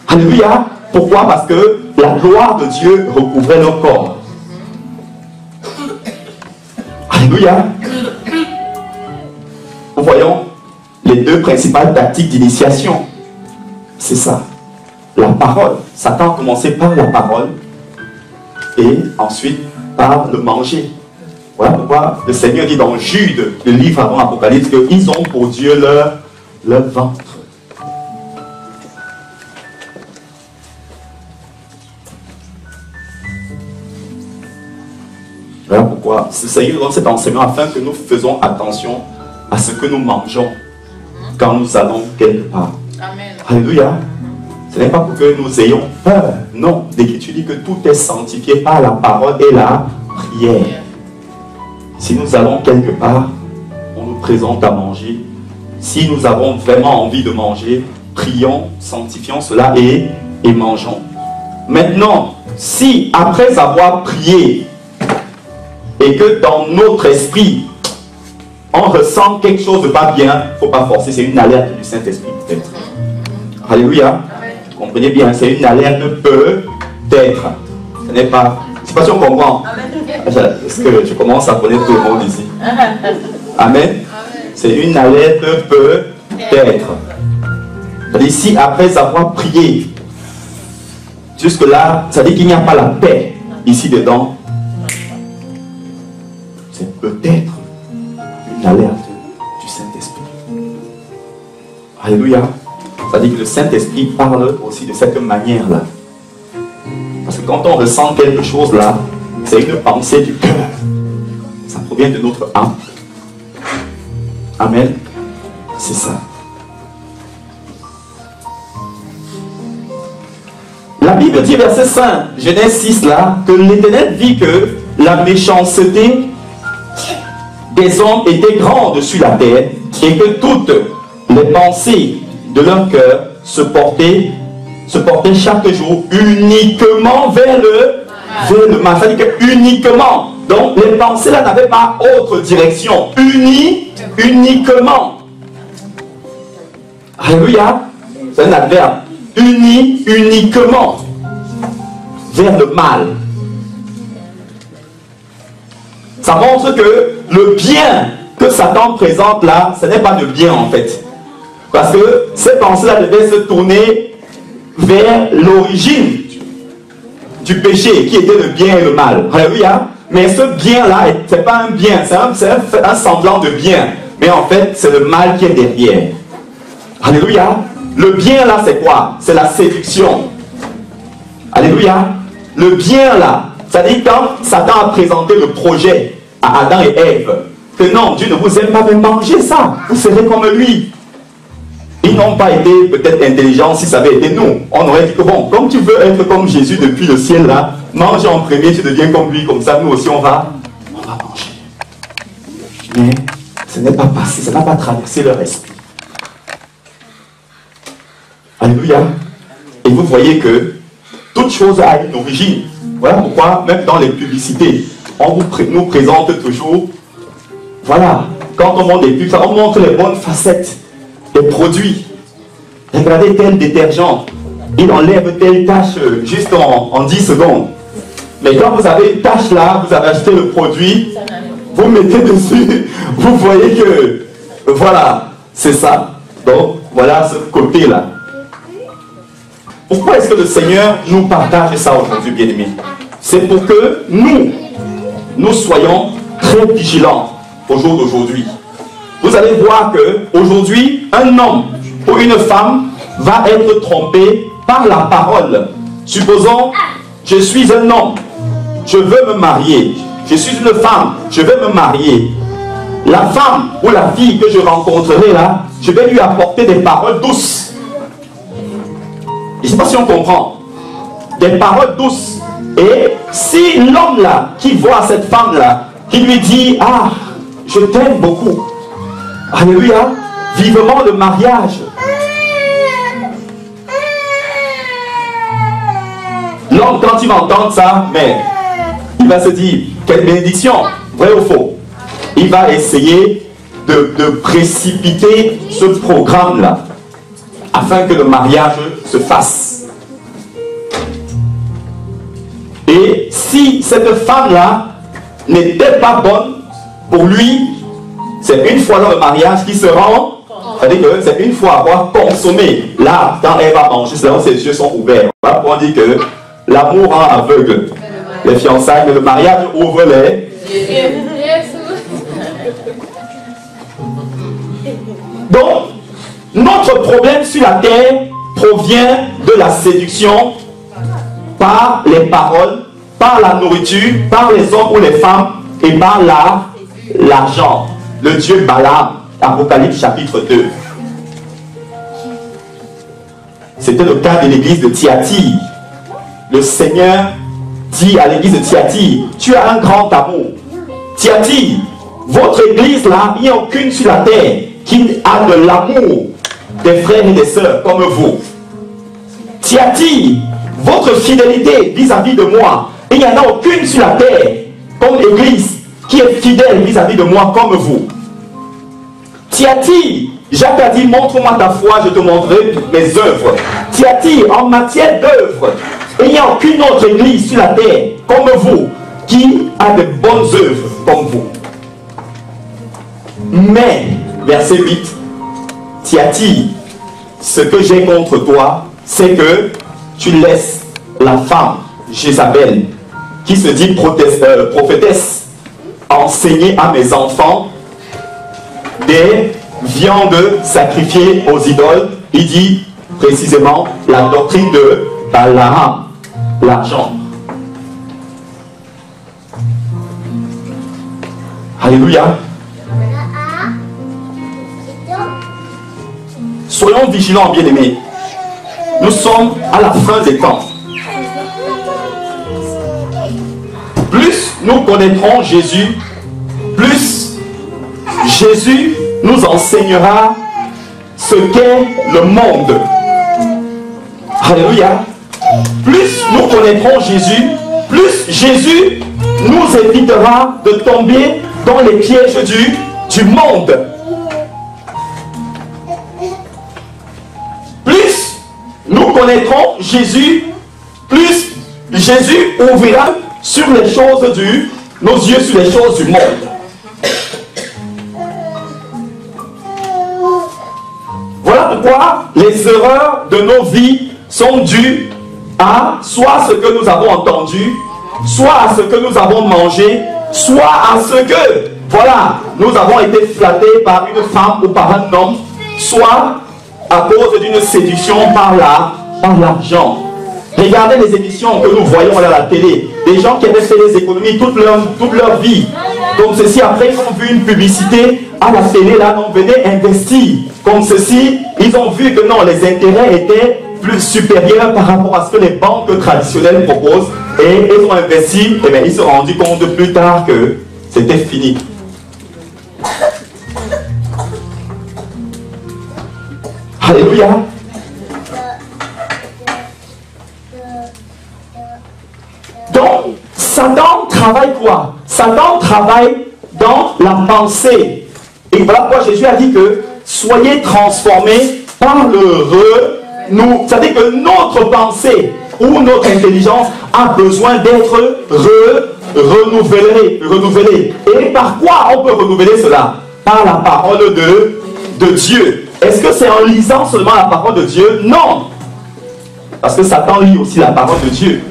Alléluia. Pourquoi? Parce que la gloire de Dieu recouvrait leur corps. Alléluia. Nous voyons les deux principales tactiques d'initiation. C'est ça. La parole. Satan a commencé par la parole et ensuite par le manger. Voilà pourquoi le Seigneur dit dans Jude, le livre avant Apocalypse, qu'ils ont pour Dieu leur ventre. Voilà pourquoi le Seigneur donne cet enseignement afin que nous faisons attention à ce que nous mangeons quand nous allons quelque part. Amen. Alléluia. Ce n'est pas pour que nous ayons peur. Non, l'Écriture dit que tout est sanctifié par la parole et la prière. Si nous allons quelque part, on nous présente à manger. Si nous avons vraiment envie de manger, prions, sanctifions cela et mangeons. Maintenant, si après avoir prié et que dans notre esprit, on ressent quelque chose de pas bien, il ne faut pas forcer, c'est une alerte du Saint-Esprit peut-être. Alléluia. Comprenez bien, c'est une alerte peut-être. Ce n'est pas... Je ne sais pas si on comprend. Est-ce que je commence à connaître tout le monde ici? Amen. C'est une alerte peut-être. C'est-à-dire, si après avoir prié, jusque-là, ça dit qu'il n'y a pas la paix ici dedans, c'est peut-être une alerte du Saint-Esprit. Alléluia. Ça dit que le Saint-Esprit parle aussi de cette manière-là. Parce que quand on ressent quelque chose là, c'est une pensée du cœur. Ça provient de notre âme. Amen. C'est ça. La Bible dit, verset 5, Genèse 6 là, que l'Éternel vit que la méchanceté des hommes était grande sur la terre et que toutes les pensées de leur cœur se portaient chaque jour uniquement vers le mal. Ça veut dire que uniquement. Donc les pensées là n'avaient pas autre direction. Uniquement. Alléluia. C'est un adverbe. Uniquement vers le mal. Ça montre que le bien que Satan présente là, ce n'est pas de bien en fait. Parce que ces pensées-là devaient se tourner vers l'origine du péché, qui était le bien et le mal. Alléluia. Mais ce bien-là, ce n'est pas un bien, c'est un semblant de bien. Mais en fait, c'est le mal qui est derrière. Alléluia. Le bien là, c'est quoi? C'est la séduction. Alléluia. Le bien là, c'est-à-dire quand Satan a présenté le projet à Adam et Ève, que non, Dieu ne vous aime pas, mais mangez ça, vous serez comme lui. Ils n'ont pas été peut-être intelligents. Si ça avait été nous, on aurait dit que bon, comme tu veux être comme Jésus depuis le ciel là, mange en premier, tu deviens comme lui, comme ça nous aussi on va manger. Mais ce n'est pas passé, ça n'a pas traversé leur esprit. Alléluia. Et vous voyez que toute chose a une origine. Voilà pourquoi même dans les publicités, on nous présente toujours, voilà, quand on montre des pubs, on montre les bonnes facettes des produits. Regardez tel détergent, il enlève telle tâche juste en 10 secondes. Mais quand vous avez une tâche là, vous avez acheté le produit, vous mettez dessus, vous voyez que, voilà, c'est ça. Donc, voilà ce côté-là. Pourquoi est-ce que le Seigneur nous partage ça aujourd'hui, bien-aimés? C'est pour que nous soyons très vigilants au jour d'aujourd'hui. Vous allez voir que aujourd'hui, un homme ou une femme va être trompé par la parole. Supposons, je suis un homme, je veux me marier. Je suis une femme, je veux me marier. La femme ou la fille que je rencontrerai là, je vais lui apporter des paroles douces. Je ne sais pas si on comprend. Des paroles douces. Et si l'homme là, qui voit cette femme là, qui lui dit, ah, je t'aime beaucoup. Alléluia. Vivement le mariage. L'homme, quand il va entendre ça, mais il va se dire, quelle bénédiction, vrai ou faux? Il va essayer de précipiter ce programme-là, afin que le mariage se fasse. Et si cette femme-là n'était pas bonne, pour lui, c'est une fois dans le mariage qu'il se rend, c'est-à-dire que c'est une fois avoir consommé. Là, quand elle va manger, c'est là où ses yeux sont ouverts. Voilà pourquoi on dit que l'amour rend aveugle les fiançailles, mais le mariage ouvre les yeux. Donc, notre problème sur la terre provient de la séduction par les paroles, par la nourriture, par les hommes ou les femmes et par l'argent. Le dieu Balaam, Apocalypse chapitre 2. C'était le cas de l'église de Thyatire. Le Seigneur dit à l'église de Thyatire, tu as un grand amour. Thyatire, votre église là, il n'y a aucune sur la terre qui a de l'amour des frères et des sœurs comme vous. Thyatire, votre fidélité vis-à-vis de moi, il n'y en a aucune sur la terre comme église qui est fidèle vis-à-vis de moi comme vous. Thyatire, Jacques a dit, montre-moi ta foi, je te montrerai mes œuvres. Thyatire, en matière d'œuvres, il n'y a aucune autre église sur la terre comme vous qui a de bonnes œuvres comme vous. Mais, verset 8, Thyatire, ce que j'ai contre toi, c'est que tu laisses la femme, Jézabel, qui se dit prophétesse, enseigner à mes enfants des viandes sacrifiées aux idoles. Il dit précisément la doctrine de Balaam, l'argent. Alléluia. Soyons vigilants, bien-aimés. Nous sommes à la fin des temps. Plus nous connaîtrons Jésus, plus Jésus nous enseignera ce qu'est le monde. Alléluia. Plus nous connaîtrons Jésus, plus Jésus nous évitera de tomber dans les pièges du monde. Plus nous connaîtrons Jésus, plus Jésus ouvrira sur les choses nos yeux sur les choses du monde. Voilà pourquoi les erreurs de nos vies sont dues à soit ce que nous avons entendu, soit à ce que nous avons mangé, soit à ce que, voilà, nous avons été flattés par une femme ou par un homme, soit à cause d'une séduction par l'argent. Regardez les émissions que nous voyons à la télé. Des gens qui avaient fait des économies toute leur vie. Comme ceci, après ils ont vu une publicité à la télé, là, on venait investir. Comme ceci, ils ont vu que non, les intérêts étaient plus supérieurs par rapport à ce que les banques traditionnelles proposent. Et ils ont investi, et bien ils se sont rendus compte plus tard que c'était fini. Alléluia. Donc, Satan travaille quoi? Satan travaille dans la pensée. Et voilà pourquoi Jésus a dit que soyez transformés par le c'est-à-dire que notre pensée ou notre intelligence a besoin d'être renouvelée. Et par quoi on peut renouveler cela? Par la parole de Dieu. Est-ce que c'est en lisant seulement la parole de Dieu? Non. Parce que Satan lit aussi la parole de Dieu.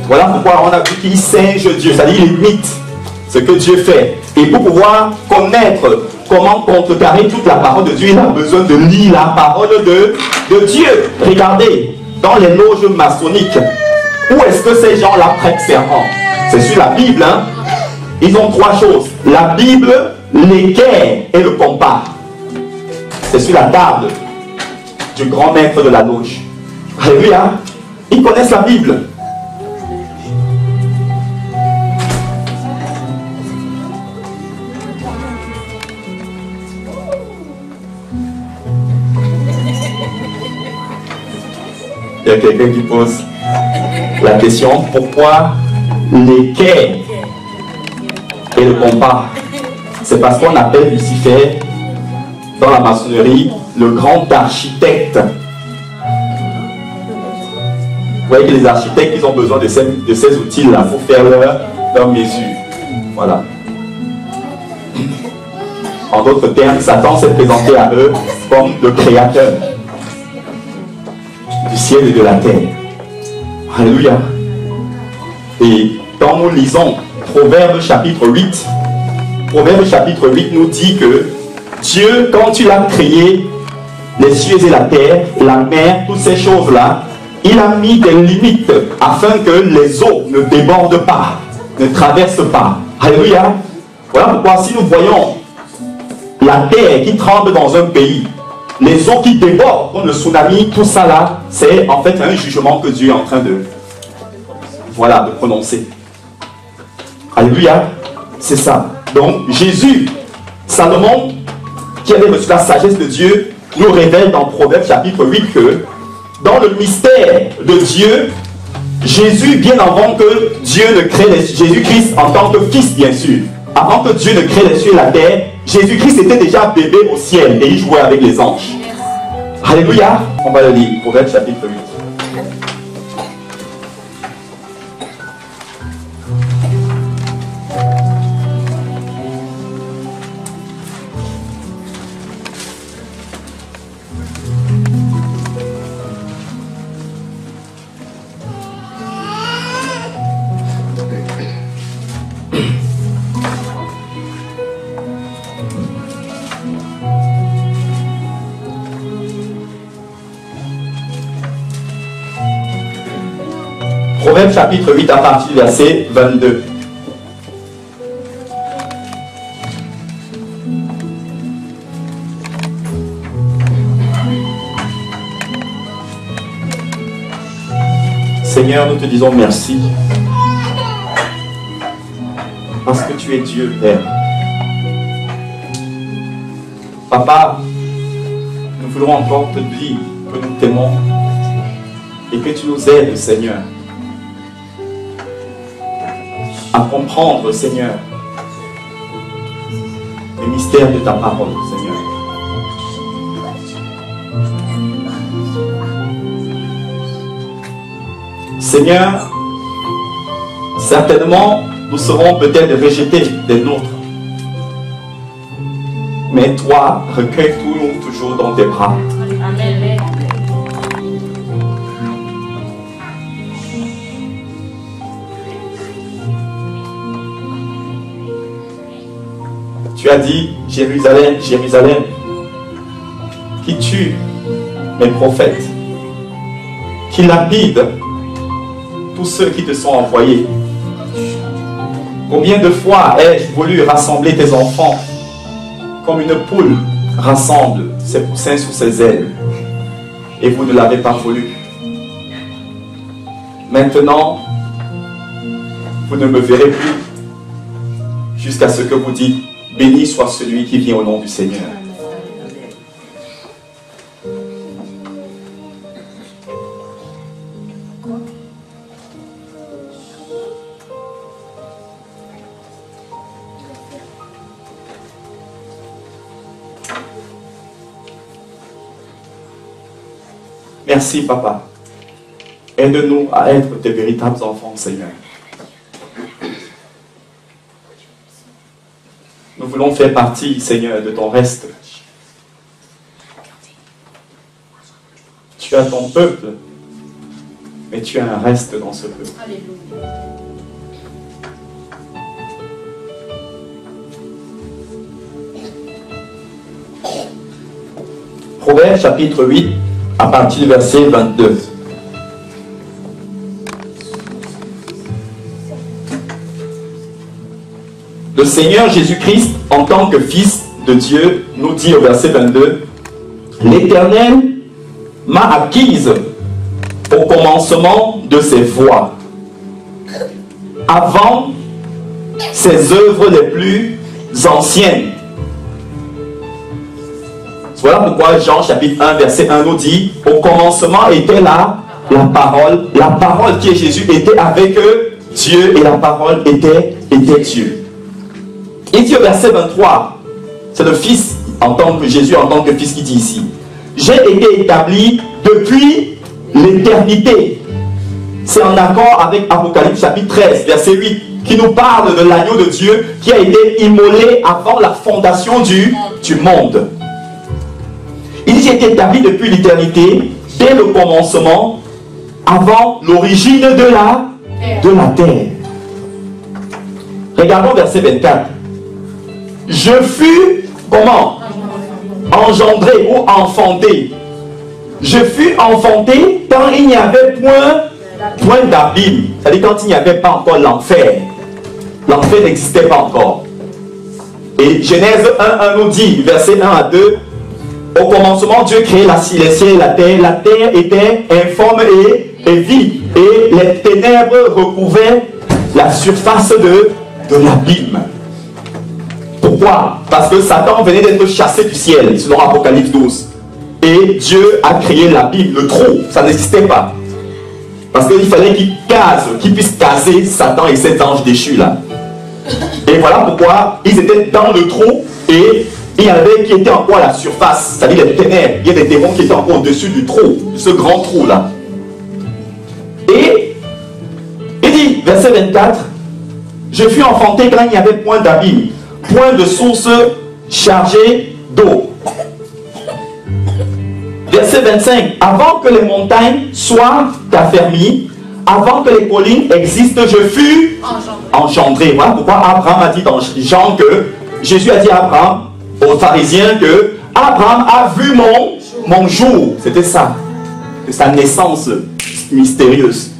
Voilà pourquoi on a vu qu'il singe Dieu, c'est-à-dire il imite ce que Dieu fait. Et pour pouvoir connaître comment contrecarrer toute la parole de Dieu, il a besoin de lire la parole de Dieu. Regardez, dans les loges maçonniques, où est-ce que ces gens-là prêtent serment? C'est sur la Bible, hein? Ils ont trois choses: la Bible, l'équerre et le compas. C'est sur la table du grand maître de la loge. Alléluia. Ils connaissent la Bible. Il y a quelqu'un qui pose la question: pourquoi l'équerre et le compas? C'est parce qu'on appelle Lucifer dans la maçonnerie le grand architecte. Vous voyez que les architectes, ils ont besoin de ces outils-là pour faire leur mesure. Voilà. En d'autres termes, Satan s'est présenté à eux comme le créateur du ciel et de la terre. Alléluia. Et quand nous lisons Proverbe chapitre 8, Proverbe chapitre 8 nous dit que Dieu, quand il a créé les cieux et la terre, la mer, toutes ces choses-là, il a mis des limites afin que les eaux ne débordent pas, ne traversent pas. Alléluia. Voilà pourquoi si nous voyons la terre qui tremble dans un pays, les eaux qui débordent, comme le tsunami, tout ça là, c'est en fait un jugement que Dieu est en train de prononcer. Alléluia. C'est ça. Donc Jésus, Salomon, qui avait reçu la sagesse de Dieu, nous révèle dans Proverbe chapitre 8 que dans le mystère de Dieu, Jésus, bien avant que Dieu ne crée Jésus-Christ en tant que fils, bien sûr, avant que Dieu ne crée les cieux et la terre, Jésus-Christ était déjà bébé au ciel et il jouait avec les anges. Alléluia. On va le lire, Proverbe chapitre 8. Proverbe chapitre 8 à partir du verset 22. Seigneur, nous te disons merci. Parce que tu es Dieu, Père. Papa, nous voulons encore te dire que nous t'aimons et que tu nous aides, Seigneur, à comprendre, Seigneur, les mystères de ta parole, Seigneur. Seigneur, certainement, nous serons peut-être rejetés des nôtres. Mais toi, recueille-nous toujours dans tes bras. Amen. Tu as dit, Jérusalem, Jérusalem, qui tue mes prophètes, qui lapide tous ceux qui te sont envoyés. Combien de fois ai-je voulu rassembler tes enfants comme une poule rassemble ses poussins sous ses ailes, et vous ne l'avez pas voulu. Maintenant, vous ne me verrez plus jusqu'à ce que vous dites, béni soit celui qui vient au nom du Seigneur. Merci, Papa. Aide-nous à être tes véritables enfants, Seigneur. Nous voulons faire partie, Seigneur, de ton reste. Tu as ton peuple, mais tu as un reste dans ce peuple. Proverbe chapitre 8, à partir du verset 22. Le Seigneur Jésus-Christ, en tant que Fils de Dieu, nous dit au verset 22, « L'Éternel m'a acquise au commencement de ses voies, avant ses œuvres les plus anciennes. » Voilà pourquoi Jean chapitre 1 verset 1 nous dit, « Au commencement était là la parole qui est Jésus était avec Dieu et la parole était Dieu. » Il dit au verset 23, c'est le Fils, en tant que Jésus, en tant que Fils qui dit ici, « J'ai été établi depuis l'éternité. » C'est en accord avec Apocalypse chapitre 13, verset 8, qui nous parle de l'agneau de Dieu qui a été immolé avant la fondation du monde. Il dit, j'ai été établi depuis l'éternité, dès le commencement, avant l'origine de la terre. Regardons verset 24. Je fus, comment? Engendré ou enfanté. Je fus enfanté quand il n'y avait point d'abîme. C'est-à-dire quand il n'y avait pas encore l'enfer. L'enfer n'existait pas encore. Et Genèse 1 nous dit, verset 1 à 2, au commencement, Dieu créait les cieux et la terre. La terre était informe et vide. Et les ténèbres recouvraient la surface de l'abîme. Pourquoi? Parce que Satan venait d'être chassé du ciel, selon Apocalypse 12. Et Dieu a créé l'abîme, le trou. Ça n'existait pas. Parce qu'il fallait qu'il puisse caser Satan et ses anges déchus là. Et voilà pourquoi ils étaient dans le trou et il y en avait qui étaient encore à la surface, c'est-à-dire les ténèbres. Il y a des démons qui étaient encore au-dessus du trou, de ce grand trou là. Et il dit, verset 24, je fus enfanté quand il n'y avait point d'abîme, point de source chargée d'eau. Verset 25, avant que les montagnes soient affermies, avant que les collines existent, je fus engendré. Voilà pourquoi Abraham a dit dans Jean que Jésus a dit à Abraham, aux pharisiens, que Abraham a vu mon jour. C'était ça. C'est sa naissance mystérieuse.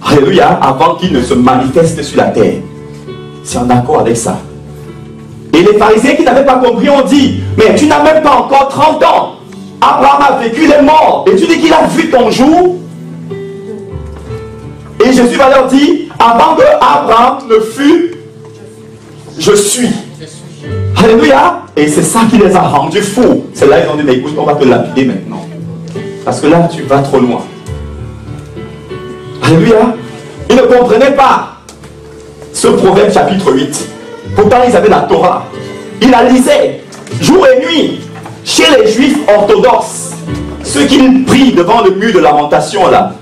Alléluia, avant qu'il ne se manifeste sur la terre. C'est en accord avec ça. Et les pharisiens qui n'avaient pas compris ont dit, mais tu n'as même pas encore 30 ans. Abraham a vécu les morts. Et tu dis qu'il a vu ton jour. Jésus va leur dire, avant que Abraham ne fût, je suis. Alléluia. Et c'est ça qui les a rendus fous. C'est là qu'ils ont dit, mais écoute, on va te lapider maintenant. Parce que là, tu vas trop loin. Alléluia. Ils ne comprenaient pas ce proverbe chapitre 8. Pourtant, ils avaient la Torah. Ils la lisaient jour et nuit. Chez les Juifs orthodoxes, ceux qui prient devant le mur de lamentation, là,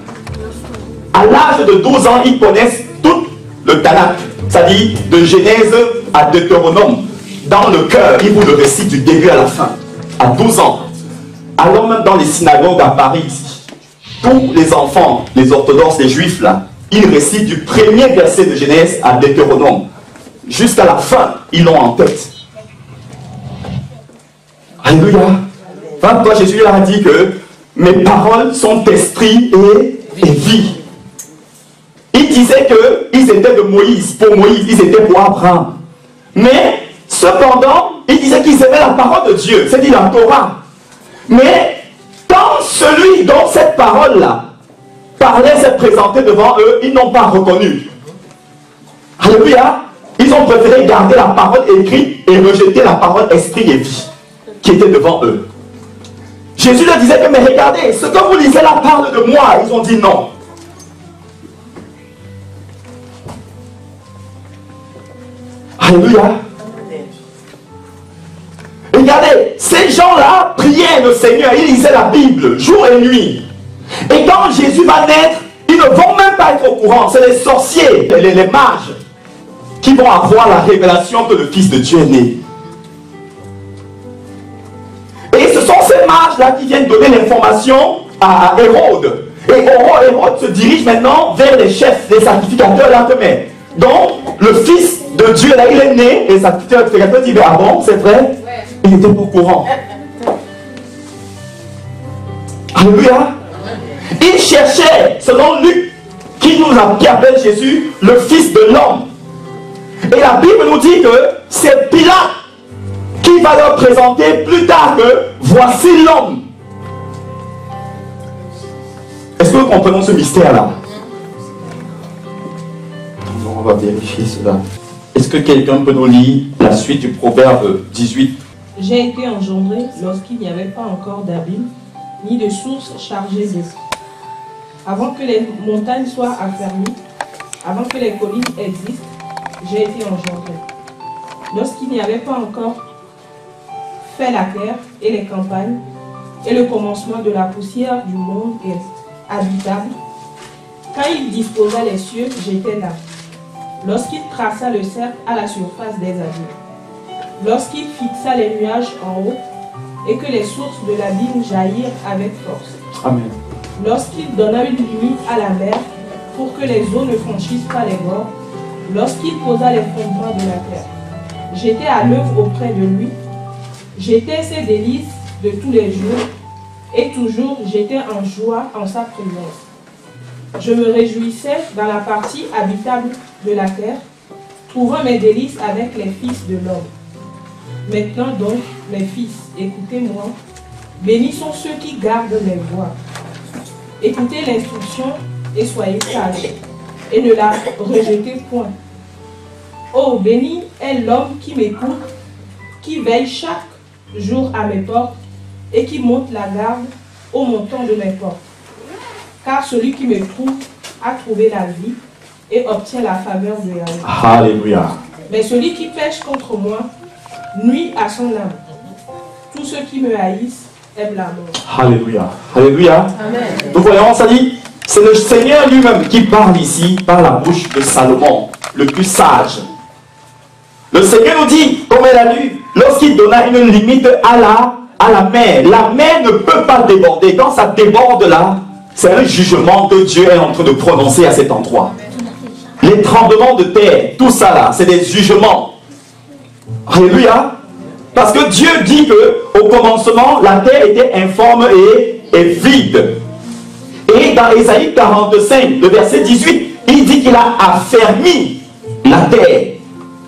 à l'âge de 12 ans, ils connaissent tout le Tanakh. C'est-à-dire de Genèse à Deutéronome. Dans le cœur, ils vous le récitent du début à la fin. À 12 ans. Alors même dans les synagogues à Paris, ici, tous les enfants, les orthodoxes, les juifs, là, ils récitent du premier verset de Genèse à Deutéronome. Jusqu'à la fin, ils l'ont en tête. Alléluia. Enfin, toi, Jésus leur a dit que mes paroles sont esprit et vie. Il disait qu'ils étaient de Moïse, pour Moïse, ils étaient pour Abraham. Mais, cependant, il disait qu'ils aimaient la parole de Dieu, c'est-à-dire la Torah. Mais, quand celui dont cette parole-là parlait, s'est présenté devant eux, ils n'ont pas reconnu. Alléluia. Ils ont préféré garder la parole écrite et rejeter la parole esprit et vie qui était devant eux. Jésus leur disait que, mais regardez, ce que vous lisez là parle de moi. Ils ont dit non. Alléluia. Regardez, ces gens-là priaient le Seigneur, ils lisaient la Bible jour et nuit. Et quand Jésus va naître, ils ne vont même pas être au courant. C'est les sorciers, les mages, qui vont avoir la révélation que le Fils de Dieu est né. Et ce sont ces mages-là qui viennent donner l'information à Hérode. Et Hérode se dirige maintenant vers les chefs, les sacrificateurs là demain. Donc, le Fils de Dieu, là, il est né, et les sacrificateurs disent, ah bon, c'est vrai? Il n'était pas au courant. Alléluia. Il cherchait, selon Luc, qui appelle Jésus, le Fils de l'homme. Et la Bible nous dit que c'est Pilate qui va leur présenter plus tard que voici l'homme. Est-ce que nous comprenons ce mystère-là? On va vérifier cela. Est-ce que quelqu'un peut nous lire la suite du proverbe 18? J'ai été engendré lorsqu'il n'y avait pas encore d'abîme, ni de source chargée d'eau. Avant que les montagnes soient affermies, avant que les collines existent, j'ai été engendré. Lorsqu'il n'y avait pas encore fait la terre et les campagnes, et le commencement de la poussière du monde est habitable, quand il disposa les cieux, j'étais là. Lorsqu'il traça le cercle à la surface des abîmes, lorsqu'il fixa les nuages en haut, et que les sources de l'abîme jaillirent avec force. Amen. Lorsqu'il donna une limite à la mer, pour que les eaux ne franchissent pas les bords, lorsqu'il posa les fondements de la terre. J'étais à l'œuvre auprès de lui, j'étais ses délices de tous les jours, et toujours j'étais en joie en sa présence. Je me réjouissais dans la partie habitable de la terre, trouvant mes délices avec les fils de l'homme. Maintenant donc, mes fils, écoutez-moi, bénis sont ceux qui gardent mes voies. Écoutez l'instruction et soyez sages, et ne la rejetez point. Oh, béni est l'homme qui m'écoute, qui veille chaque jour à mes portes, et qui monte la garde au montant de mes portes. Car celui qui me trouve a trouvé la vie, et obtient la faveur de la vie. Alléluia. Mais celui qui pêche contre moi nuit à son âme. Tous ceux qui me haïssent aiment la mort. Alléluia. Alléluia. Amen. Donc voyons, ça dit, c'est le Seigneur lui-même qui parle ici par la bouche de Salomon, le plus sage. Le Seigneur nous dit, comme elle a lu, lorsqu'il donna une limite à la mer ne peut pas déborder. Quand ça déborde là, c'est un jugement que Dieu est en train de prononcer à cet endroit. Les tremblements de terre, tout ça là, c'est des jugements. Alléluia. Parce que Dieu dit que au commencement, la terre était informe et vide. Et dans Ésaïe 45, le verset 18, il dit qu'il a affermi la terre.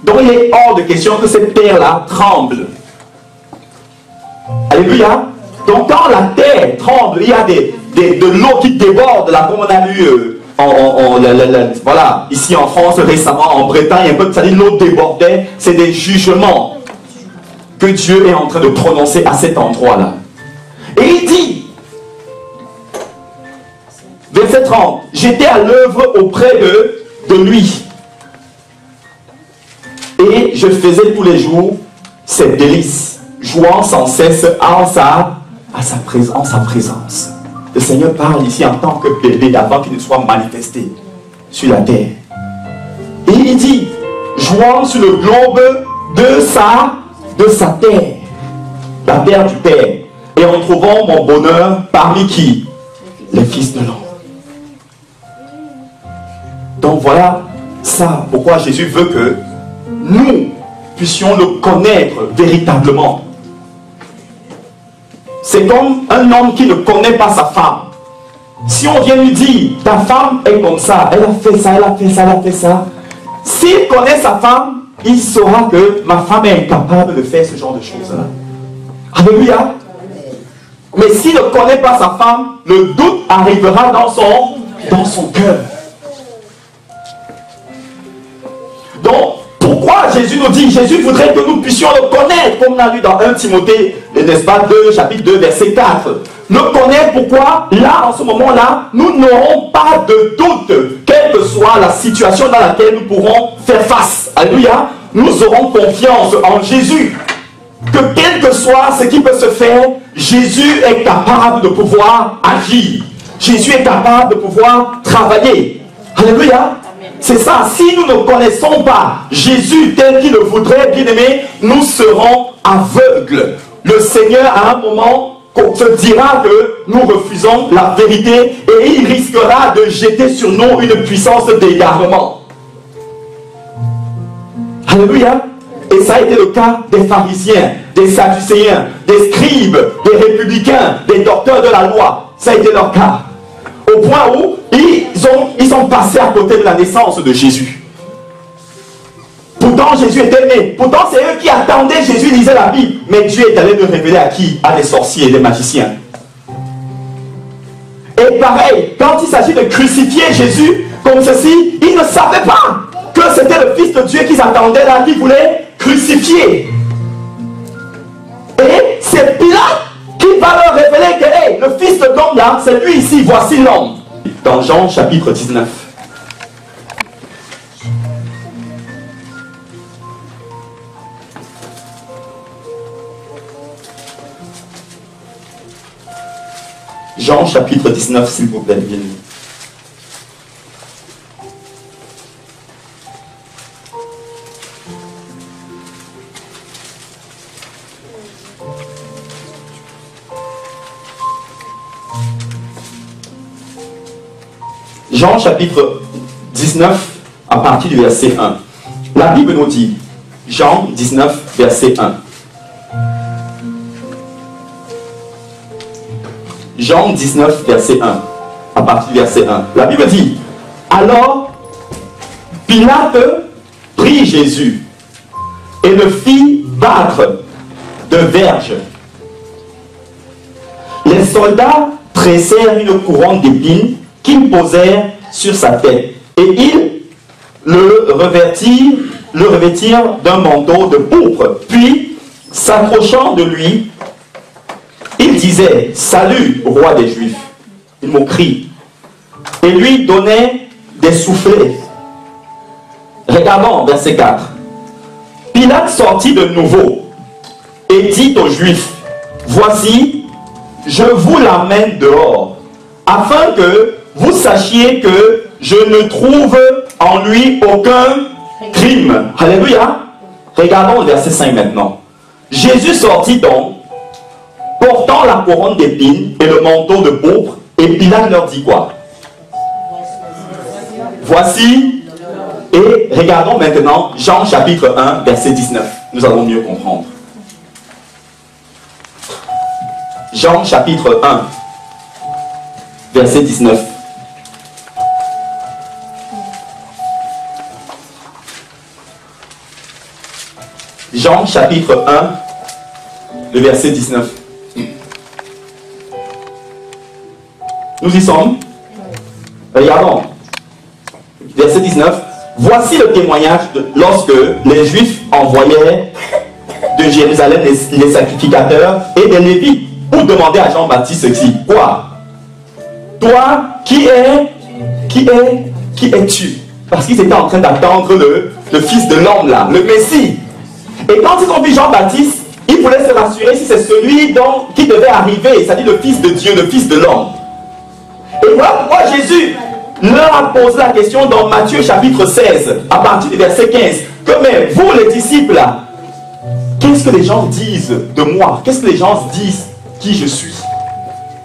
Donc il est hors de question que cette terre-là tremble. Alléluia. Donc quand la terre tremble, il y a de l'eau qui déborde, là, comme on a lu voilà, ici en France, récemment, en Bretagne, un peu, ça dit l'eau débordait, c'est des jugements que Dieu est en train de prononcer à cet endroit-là. Et il dit, verset 30, j'étais à l'œuvre auprès de lui. Et je faisais tous les jours ses délices, jouant sans cesse en sa présence. Le Seigneur parle ici en tant que bébé avant qu'il ne soit manifesté sur la terre. Et il dit, jouant sur le globe de sa terre, la terre du Père, et en trouvant mon bonheur parmi qui? Les fils de l'homme. Donc voilà ça, pourquoi Jésus veut que nous puissions le connaître véritablement. C'est comme un homme qui ne connaît pas sa femme. Si on vient lui dire, ta femme est comme ça, elle a fait ça, elle a fait ça, elle a fait ça. S'il connaît sa femme, il saura que ma femme est incapable de faire ce genre de choses-là. Alléluia. Mais s'il ne connaît pas sa femme, le doute arrivera dans son cœur. Donc, pourquoi Jésus nous dit, Jésus voudrait que nous puissions le connaître, comme on a lu dans 1 Timothée, n'est-ce pas, chapitre 2, verset 4. Le connaître, pourquoi? Là, en ce moment-là, nous n'aurons pas de doute, quelle que soit la situation dans laquelle nous pourrons faire face. Alléluia. Nous aurons confiance en Jésus. Que quel que soit ce qui peut se faire, Jésus est capable de pouvoir agir. Jésus est capable de pouvoir travailler. Alléluia. C'est ça, si nous ne connaissons pas Jésus tel qu'il le voudrait, bien aimé, nous serons aveugles. Le Seigneur, à un moment, se dira que nous refusons la vérité et il risquera de jeter sur nous une puissance d'égarement. Alléluia. Et ça a été le cas des pharisiens, des sadducéens, des scribes, des républicains, des docteurs de la loi. Ça a été leur cas. Au point où ils ont passé à côté de la naissance de Jésus. Pourtant, Jésus était né. Pourtant, c'est eux qui attendaient Jésus, lisait la Bible. Mais Dieu est allé le révéler à qui? À des sorciers et des magiciens. Et pareil, quand il s'agit de crucifier Jésus, comme ceci, ils ne savaient pas que c'était le Fils de Dieu qu'ils attendaient là, qu'ils voulaient crucifier. Et c'est Pilate qui va leur révéler que hey, le Fils de l'homme là, c'est lui ici, voici l'homme. Dans Jean chapitre 19. Jean chapitre 19, s'il vous plaît, bien. Jean chapitre 19 à partir du verset 1. La Bible nous dit, Jean 19 verset 1. Jean 19 verset 1 à partir du verset 1. La Bible dit, alors Pilate prit Jésus et le fit battre de verges. Les soldats tressèrent une couronne d'épines qu'ils posèrent sur sa tête. Et ils le revêtirent d'un manteau de pourpre. Puis, s'approchant de lui, il disait, salut, roi des Juifs. Il moquerie. Et lui donnait des soufflets. Regardons, verset 4. Pilate sortit de nouveau et dit aux Juifs, voici, je vous l'amène dehors, afin que vous sachiez que je ne trouve en lui aucun crime. Alléluia. Regardons le verset 5 maintenant. Jésus sortit donc, portant la couronne d'épines et le manteau de pourpre, et Pilate leur dit quoi? Voici, et regardons maintenant Jean chapitre 1, verset 19. Nous allons mieux comprendre. Jean chapitre 1, verset 19. Jean chapitre 1, le verset 19. Nous y sommes. Regardons. Verset 19. Voici le témoignage lorsque les Juifs envoyaient de Jérusalem les sacrificateurs et des Lévites pour demander à Jean-Baptiste ceci. Quoi? Toi, qui es-tu? Parce qu'ils étaient en train d'attendre le Fils de l'homme là, le Messie. Et quand ils ont vu Jean-Baptiste, ils voulaient se rassurer si c'est celui qui devait arriver, c'est-à-dire le Fils de Dieu, le Fils de l'homme. Et voilà pourquoi Jésus leur a posé la question dans Matthieu chapitre 16, à partir du verset 15. Que mais vous les disciples là, qu'est-ce que les gens disent de moi? Qu'est-ce que les gens disent qui je suis?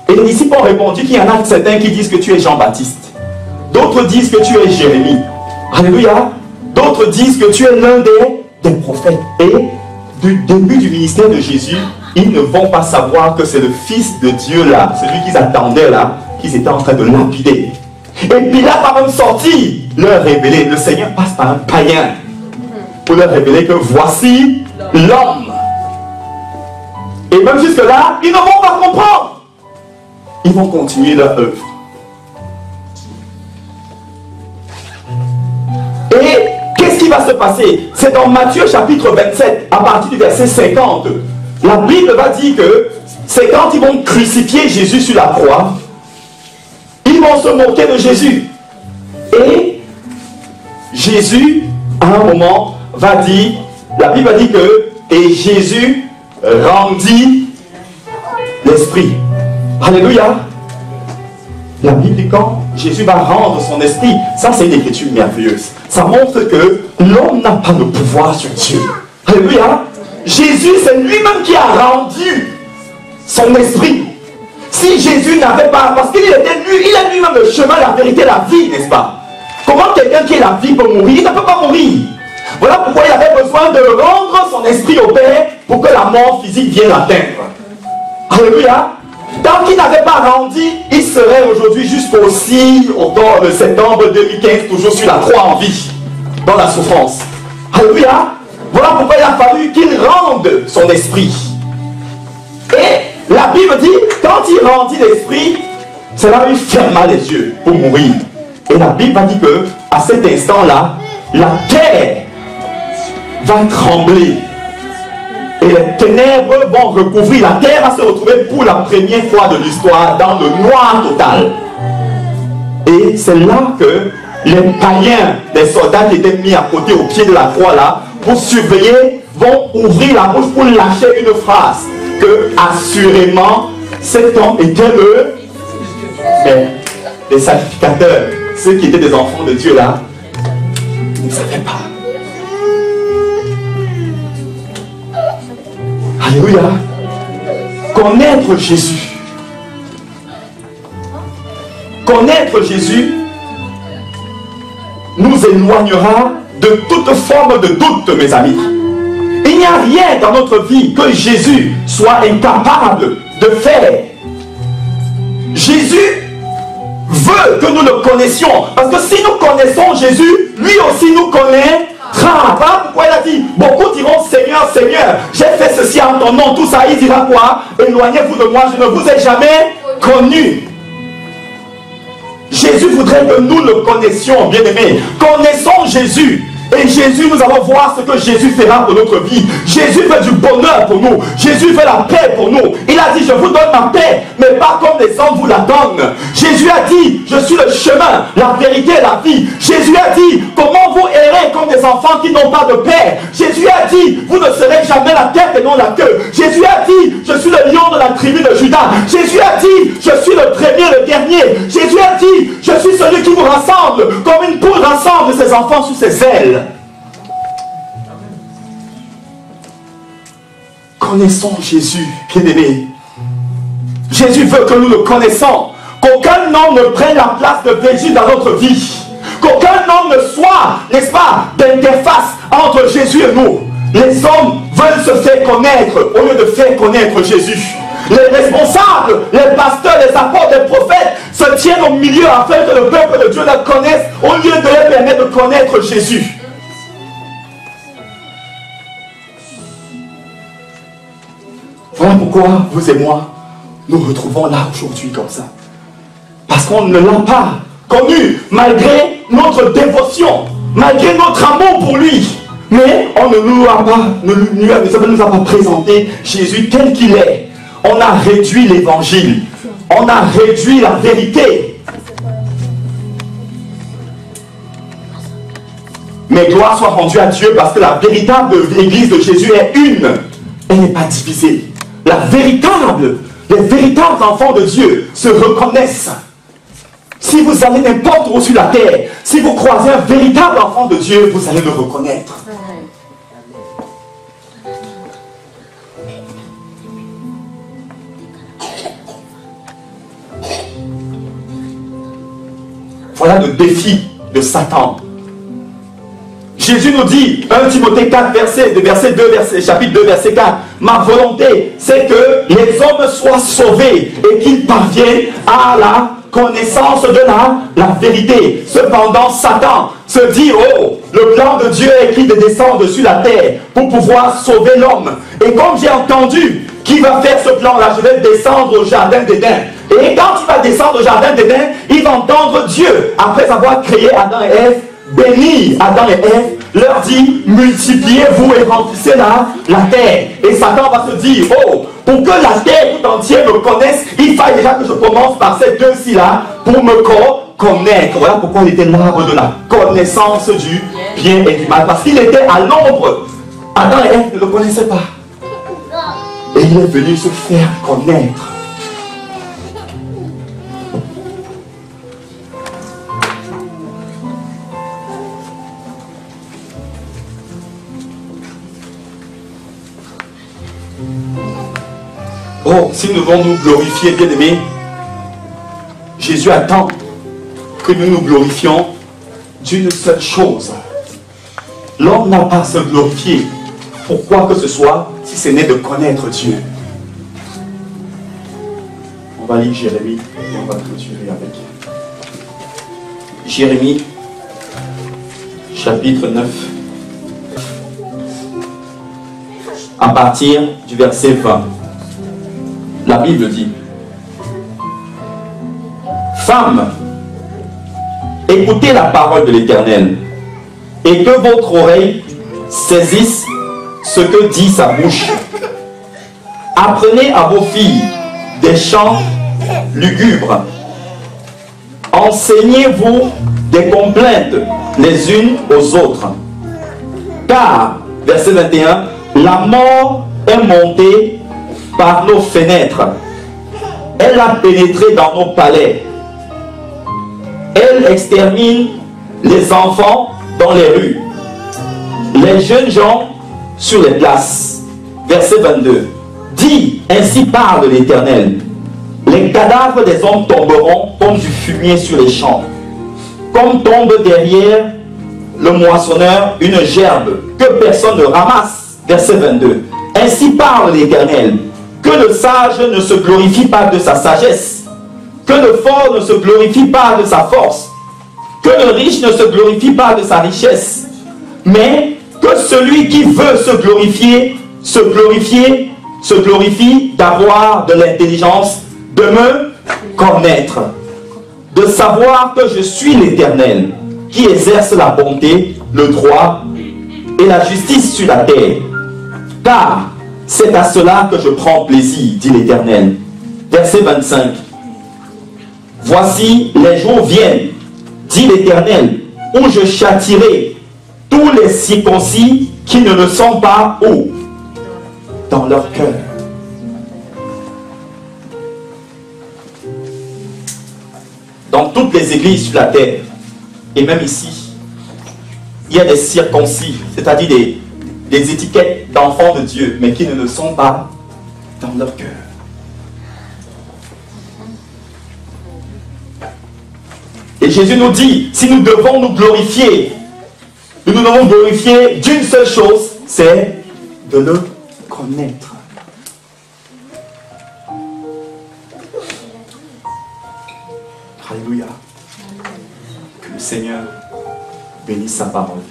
Et les disciples ont répondu qu'il y en a certains qui disent que tu es Jean-Baptiste. D'autres disent que tu es Jérémie. Alléluia. D'autres disent que tu es l'un des prophètes. Et du début du ministère de Jésus, ils ne vont pas savoir que c'est le Fils de Dieu là, celui qu'ils attendaient là, qu'ils étaient en train de lapider. Et Pilate a même sorti, leur révéler, le Seigneur passe par un païen pour leur révéler que voici l'homme. Et même jusque-là, ils ne vont pas comprendre. Ils vont continuer leur œuvre. Et qu'est-ce qui va se passer? C'est dans Matthieu chapitre 27, à partir du verset 50. La Bible va dire que c'est quand ils vont crucifier Jésus sur la croix, ils vont se moquer de Jésus. Et Jésus, à un moment, va dire, la Bible va dire que, et Jésus rendit l'esprit. Alléluia. La Bible dit quand Jésus va rendre son esprit, ça c'est une écriture merveilleuse. Ça montre que l'homme n'a pas de pouvoir sur Dieu. Alléluia. Jésus, c'est lui-même qui a rendu son esprit. Si Jésus n'avait pas, parce qu'il était lui, il est lui-même le chemin, la vérité, la vie, n'est-ce pas? Comment quelqu'un qui est la vie peut mourir? Il ne peut pas mourir. Voilà pourquoi il avait besoin de rendre son esprit au Père pour que la mort physique vienne l'atteindre. Alléluia. Tant qu'il n'avait pas rendu, il serait aujourd'hui jusqu'au 6 de septembre 2015, toujours sur la croix en vie, dans la souffrance. Alléluia. Voilà pourquoi il a fallu qu'il rende son esprit. Et la Bible dit, quand il rendit l'esprit, c'est là où il ferma les yeux pour mourir. Et la Bible va dire que, à cet instant-là, la terre va trembler. Et les ténèbres vont recouvrir. La terre va se retrouver pour la première fois de l'histoire dans le noir total. Et c'est là que les païens, les soldats qui étaient mis à côté au pied de la croix là, pour surveiller, vont ouvrir la bouche pour lâcher une phrase. Que assurément, cet homme était le... Mais les sacrificateurs, ceux qui étaient des enfants de Dieu là, ne savaient pas. Alléluia. Connaître Jésus. Connaître Jésus nous éloignera de toute forme de doute, mes amis. Il n'y a rien dans notre vie que Jésus soit incapable de faire. Jésus veut que nous le connaissions. Parce que si nous connaissons Jésus, lui aussi nous connaît. Voilà pourquoi il a dit, beaucoup diront Seigneur, Seigneur, j'ai fait ceci en ton nom, tout ça, il dira quoi? Éloignez-vous de moi, je ne vous ai jamais connu. Jésus voudrait que nous le connaissions, bien-aimés. Connaissons Jésus. Et Jésus, nous allons voir ce que Jésus fera pour notre vie. Jésus fait du bonheur pour nous. Jésus fait la paix pour nous. Il a dit, je vous donne ma paix, mais pas comme les hommes vous la donnent. Jésus a dit, je suis le chemin, la vérité et la vie. Jésus a dit, comment vous errez comme des enfants qui n'ont pas de père. Jésus a dit, vous ne serez jamais la tête et non la queue. Jésus a dit, je suis le lion de la tribu de Judas. Jésus a dit, je suis le premier, le dernier. Jésus a dit, je suis celui qui vous rassemble, comme une poule rassemble ses enfants sous ses ailes. Connaissons Jésus, bien-aimé. Jésus veut que nous le connaissons. Qu'aucun homme ne prenne la place de Jésus dans notre vie. Qu'aucun homme ne soit, n'est-ce pas, d'interface entre Jésus et nous. Les hommes veulent se faire connaître au lieu de faire connaître Jésus. Les responsables, les pasteurs, les apôtres, les prophètes se tiennent au milieu afin que le peuple de Dieu le connaisse au lieu de les permettre de connaître Jésus. Voilà pourquoi vous et moi, nous retrouvons là aujourd'hui comme ça. Parce qu'on ne l'a pas connu, malgré notre dévotion, malgré notre amour pour lui. Mais on ne nous a pas présenté Jésus tel qu'il est. On a réduit l'évangile. On a réduit la vérité. Mais gloire soit rendue à Dieu parce que la véritable église de Jésus est une. Elle n'est pas divisée. Les véritables enfants de Dieu se reconnaissent. Si vous allez n'importe où sur la terre, si vous croisez un véritable enfant de Dieu, vous allez le reconnaître. Voilà le défi de Satan. Jésus nous dit, 1 Timothée 4, chapitre 2, verset 4, ma volonté, c'est que les hommes soient sauvés et qu'ils parviennent à la connaissance de la vérité. Cependant, Satan se dit, oh, le plan de Dieu est qu'il descende sur la terre pour pouvoir sauver l'homme. Et comme j'ai entendu qu'il va faire ce plan-là, je vais descendre au jardin d'Éden. Et quand il va descendre au jardin d'Éden, il va entendre Dieu, après avoir créé Adam et Ève, bénir Adam et Ève, leur dit, multipliez-vous et remplissez la terre. Et Satan va se dire, oh, pour que la terre tout entière me connaisse, il faille déjà que je commence par ces deux-ci là, pour me connaître. Voilà pourquoi il était l'arbre de la connaissance du bien et du mal. Parce qu'il était à l'ombre. Adam et Ève ne le connaissaient pas. Et il est venu se faire connaître. Oh, si nous devons nous glorifier, bien-aimés, Jésus attend que nous nous glorifions d'une seule chose. L'homme n'a pas à se glorifier pour quoi que ce soit si ce n'est de connaître Dieu. On va lire Jérémie et on va clôturer avec. Jérémie, chapitre 9, à partir du verset 20. La Bible dit, femme, écoutez la parole de l'Éternel et que votre oreille saisisse ce que dit sa bouche. Apprenez à vos filles des chants lugubres. Enseignez-vous des complaintes les unes aux autres. Car, verset 21, la mort est montée par nos fenêtres. Elle a pénétré dans nos palais. Elle extermine les enfants dans les rues, les jeunes gens sur les places. Verset 22. Dis, ainsi parle l'Éternel, les cadavres des hommes tomberont comme du fumier sur les champs, comme tombe derrière le moissonneur une gerbe que personne ne ramasse. Verset 22. Ainsi parle l'Éternel, que le sage ne se glorifie pas de sa sagesse, que le fort ne se glorifie pas de sa force, que le riche ne se glorifie pas de sa richesse, mais que celui qui veut se glorifie d'avoir de l'intelligence, de me connaître, de savoir que je suis l'Éternel, qui exerce la bonté, le droit et la justice sur la terre. Car c'est à cela que je prends plaisir, dit l'Éternel. Verset 25. Voici, les jours viennent, dit l'Éternel, où je châtierai tous les circoncis qui ne le sont pas où? Dans leur cœur. Dans toutes les églises sur la terre, et même ici, il y a des circoncis, c'est-à-dire des étiquettes d'enfants de Dieu, mais qui ne le sont pas dans leur cœur. Et Jésus nous dit, si nous devons nous glorifier, nous devons glorifier d'une seule chose, c'est de le connaître. Alléluia. Que le Seigneur bénisse sa parole.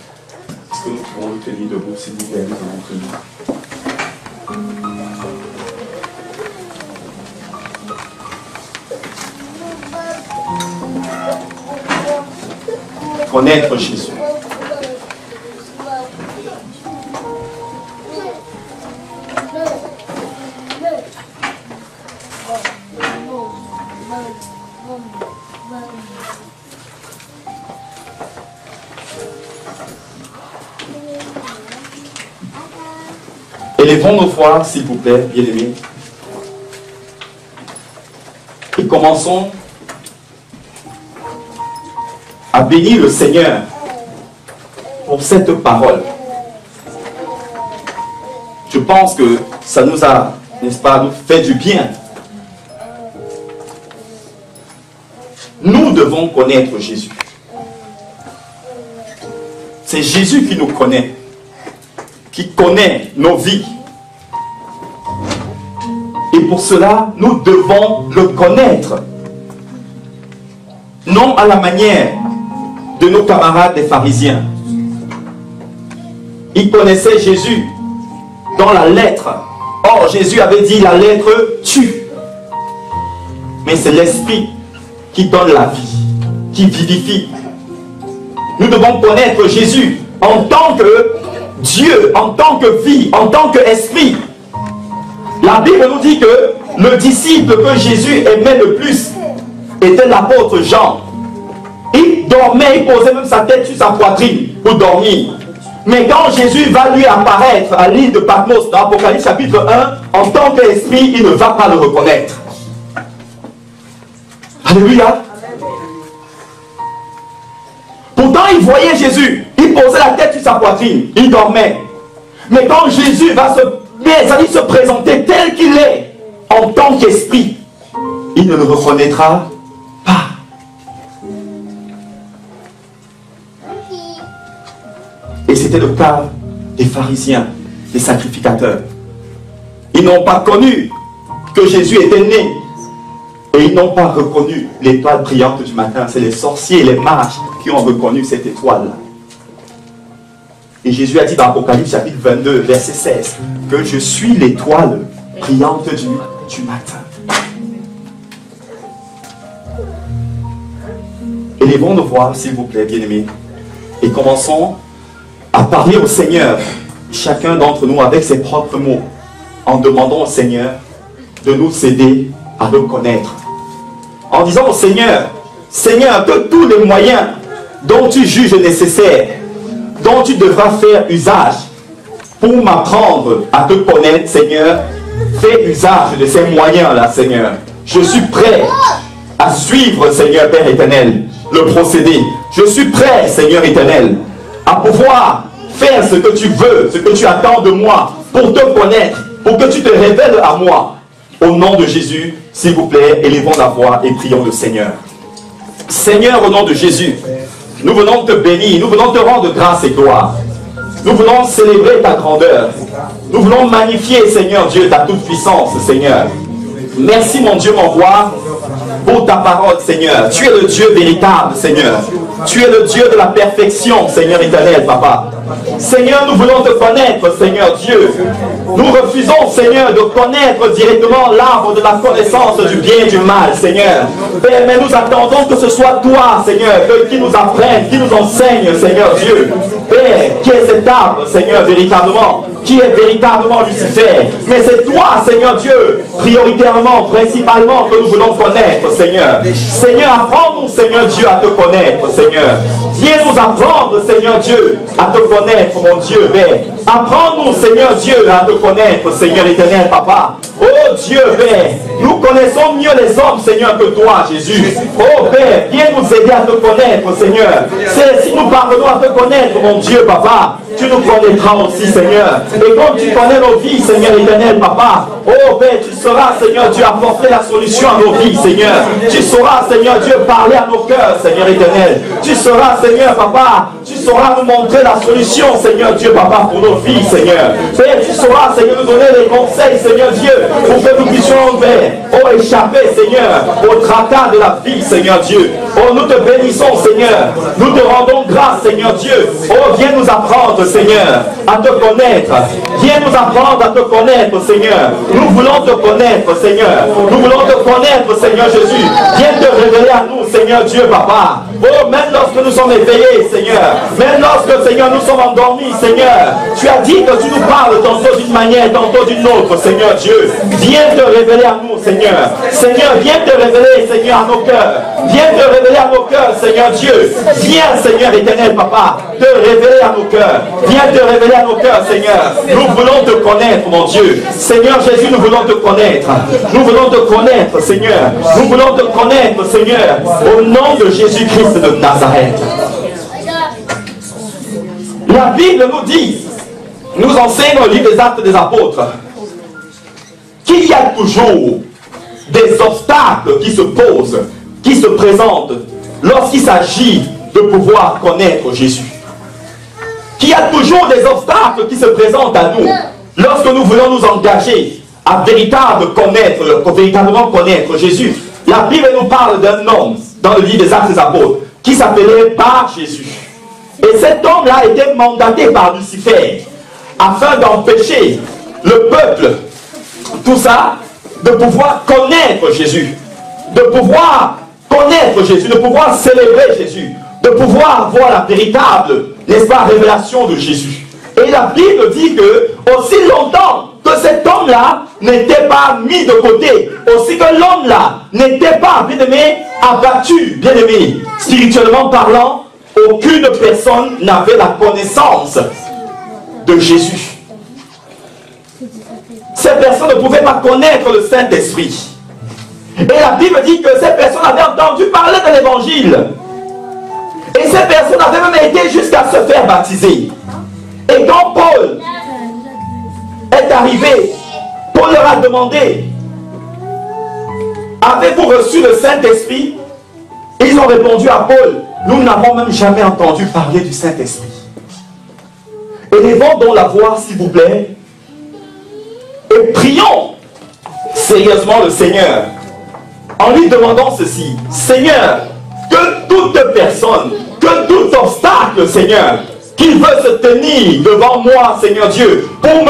Est-ce que nous pouvons nous tenir debout, s'il vous plaît, nous allons tenir. connaître Jésus. Élevons nos voix, s'il vous plaît, bien-aimés. Et commençons à bénir le Seigneur pour cette parole. Je pense que ça nous a, n'est-ce pas, nous fait du bien. Nous devons connaître Jésus. C'est Jésus qui nous connaît, qui connaît nos vies. Et pour cela, nous devons le connaître. Non à la manière de nos camarades des pharisiens. Ils connaissaient Jésus dans la lettre. Or, Jésus avait dit la lettre tue. Mais c'est l'Esprit qui donne la vie, qui vivifie. Nous devons connaître Jésus en tant que Dieu, en tant que vie, en tant qu'esprit. La Bible nous dit que le disciple que Jésus aimait le plus était l'apôtre Jean. Il dormait, il posait même sa tête sur sa poitrine pour dormir. Mais quand Jésus va lui apparaître à l'île de Patmos, dans Apocalypse chapitre 1, en tant qu'esprit, il ne va pas le reconnaître. Alléluia. Pourtant, il voyait Jésus. Il posait la tête sur sa poitrine. Il dormait. Mais quand Jésus va se présenter tel qu'il est, en tant qu'esprit, il ne le reconnaîtra pas. Et c'était le cas des pharisiens, des sacrificateurs. Ils n'ont pas connu que Jésus était né. Et ils n'ont pas reconnu l'étoile brillante du matin. C'est les sorciers et les mages qui ont reconnu cette étoile. Et Jésus a dit dans Apocalypse chapitre 22, verset 16, que je suis l'étoile brillante du matin. Élevons nos voix, s'il vous plaît, bien-aimés, et commençons à parler au Seigneur, chacun d'entre nous avec ses propres mots, en demandant au Seigneur de nous aider à le connaître. En disant au Seigneur, Seigneur, que tous les moyens dont tu juges nécessaires, dont tu devras faire usage pour m'apprendre à te connaître, Seigneur, fais usage de ces moyens-là, Seigneur. Je suis prêt à suivre, Seigneur Père éternel, le procédé. Je suis prêt, Seigneur éternel, à pouvoir faire ce que tu veux, ce que tu attends de moi, pour te connaître, pour que tu te révèles à moi. Au nom de Jésus, s'il vous plaît, élevons la voix et prions le Seigneur. Seigneur, au nom de Jésus, nous venons te bénir, nous venons te rendre grâce et gloire. Nous voulons célébrer ta grandeur. Nous voulons magnifier, Seigneur Dieu, ta toute puissance, Seigneur. Merci, mon Dieu, mon roi, pour ta parole, Seigneur. Tu es le Dieu véritable, Seigneur. Tu es le Dieu de la perfection, Seigneur éternel, Papa. Seigneur, nous voulons te connaître, Seigneur Dieu. Nous refusons, Seigneur, de connaître directement l'arbre de la connaissance du bien et du mal, Seigneur. Père, mais nous attendons que ce soit toi, Seigneur, qui nous apprenne, qui nous enseigne, Seigneur Dieu. Père, qui est cet arbre, Seigneur, véritablement, qui est véritablement Lucifer. Mais c'est toi, Seigneur Dieu, prioritairement, principalement, que nous voulons connaître, Seigneur. Seigneur, apprends-nous, Seigneur Dieu, à te connaître, Seigneur. Viens nous apprendre, Seigneur Dieu, à te connaître, mon Dieu, Père. Apprends-nous, Seigneur Dieu, à te connaître, Seigneur éternel, Papa. Oh Dieu, Père, nous connaissons mieux les hommes, Seigneur, que toi, Jésus. Oh Père, viens nous aider à te connaître, Seigneur. C'est si nous parvenons à te connaître, mon Dieu, Papa, tu nous connaîtras aussi, Seigneur. Et quand tu connais nos vies, Seigneur éternel, Papa, oh Père, tu sauras, Seigneur Dieu, apporter la solution à nos vies, Seigneur. Tu sauras, Seigneur Dieu, parler à nos cœurs, Seigneur éternel. Tu sauras, Seigneur, Papa, tu sauras nous montrer la solution, Seigneur Dieu, Papa, pour nos vies, Seigneur. Père, tu sauras, Seigneur, nous donner les conseils, Seigneur Dieu, pour que nous puissions, Père, ont échappé, Seigneur, au tracas de la vie, Seigneur Dieu. Oh, nous te bénissons, Seigneur. Nous te rendons grâce, Seigneur Dieu. Oh, viens nous apprendre, Seigneur, à te connaître. Viens nous apprendre à te connaître, Seigneur. Nous voulons te connaître, Seigneur. Nous voulons te connaître, Seigneur Jésus. Viens te révéler à nous, Seigneur Dieu, Papa. Oh, même lorsque nous sommes éveillés, Seigneur. Même lorsque, Seigneur, nous sommes endormis, Seigneur. Tu as dit que tu nous parles tantôt d'une manière, tantôt d'une autre, Seigneur Dieu. Viens te révéler à nous, Seigneur. Seigneur, viens te révéler, Seigneur, à nos cœurs. Viens te révéler à nos cœurs, Seigneur Dieu. Viens, Seigneur éternel, Papa, te révéler à nos cœurs. Viens te révéler à nos cœurs, Seigneur. Nous voulons te connaître, mon Dieu. Seigneur Jésus, nous voulons te connaître. Nous voulons te connaître, Seigneur. Nous voulons te connaître, Seigneur. Au nom de Jésus-Christ de Nazareth. La Bible nous dit, nous enseigne au livre des Actes des Apôtres, qu'il y a toujours des obstacles qui se posent, qui se présentent lorsqu'il s'agit de pouvoir connaître Jésus. Qu'il y a toujours des obstacles qui se présentent à nous lorsque nous voulons nous engager à véritablement connaître Jésus. La Bible nous parle d'un homme dans le livre des Actes des Apôtres qui s'appelait Bar Jésus. Et cet homme-là a été mandaté par Lucifer afin d'empêcher le peuple, tout ça, de pouvoir connaître Jésus, de pouvoir connaître Jésus, de pouvoir célébrer Jésus, de pouvoir voir la véritable, n'est-ce pas, révélation de Jésus. Et la Bible dit que aussi longtemps que cet homme-là n'était pas mis de côté, aussi que l'homme-là n'était pas, bien aimé, abattu, bien aimé, spirituellement parlant, aucune personne n'avait la connaissance de Jésus. Ces personnes ne pouvaient pas connaître le Saint-Esprit. Et la Bible dit que ces personnes avaient entendu parler de l'Évangile. Et ces personnes avaient même été jusqu'à se faire baptiser. Et quand Paul est arrivé, Paul leur a demandé, avez-vous reçu le Saint-Esprit? Et ils ont répondu à Paul, nous n'avons même jamais entendu parler du Saint-Esprit. Élevons donc la voix, s'il vous plaît, et prions sérieusement le Seigneur, en lui demandant ceci, Seigneur, que toute personne, que tout obstacle, Seigneur, qui veut se tenir devant moi, Seigneur Dieu, pour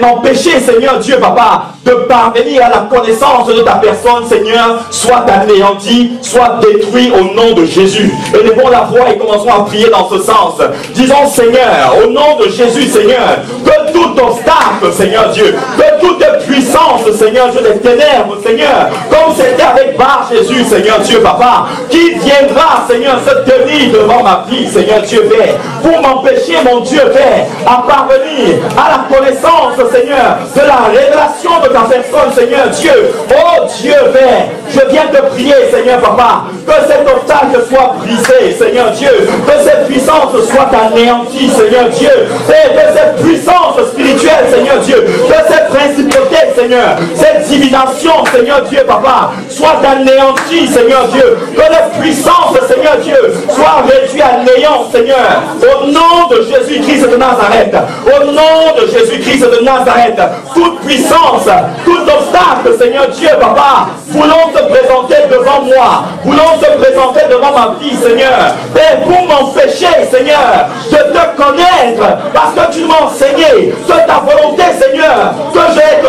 m'empêcher, Seigneur Dieu, Papa, de parvenir à la connaissance de ta personne, Seigneur, soit anéanti, soit détruit au nom de Jésus. Élevons la voix et commençons à prier dans ce sens. Disons, Seigneur, au nom de Jésus, Seigneur, que tout obstacle, Seigneur Dieu, que toute puissance, Seigneur Dieu, des ténèbres, Seigneur, comme c'était avec Bar Jésus, Seigneur Dieu, Papa, qui viendra, Seigneur, se tenir devant ma vie, Seigneur Dieu, Père, pour m'empêcher, mon Dieu, Père, à parvenir à la connaissance, Seigneur, de la révélation de ta personne, Seigneur Dieu. Oh Dieu, Père, je viens te prier, Seigneur, Papa, que cet obstacle soit brisé, Seigneur Dieu, que cette puissance soit anéantie, Seigneur Dieu, et que cette puissance spirituelle, Seigneur Dieu, que cette principauté, Seigneur, cette divination, Seigneur Dieu, Papa, soit anéantie, Seigneur Dieu, que les puissances, Seigneur Dieu, soient réduites à néant, Seigneur, au nom de Jésus-Christ de Nazareth, au nom de Jésus-Christ de Nazareth, toute puissance, tout obstacle, Seigneur Dieu, Papa, voulons te présenter devant moi, voulons te présenter devant ma vie, Seigneur, et pour m'empêcher, Seigneur, de te connaître, parce que tu m'as enseigné que ta volonté, Seigneur, que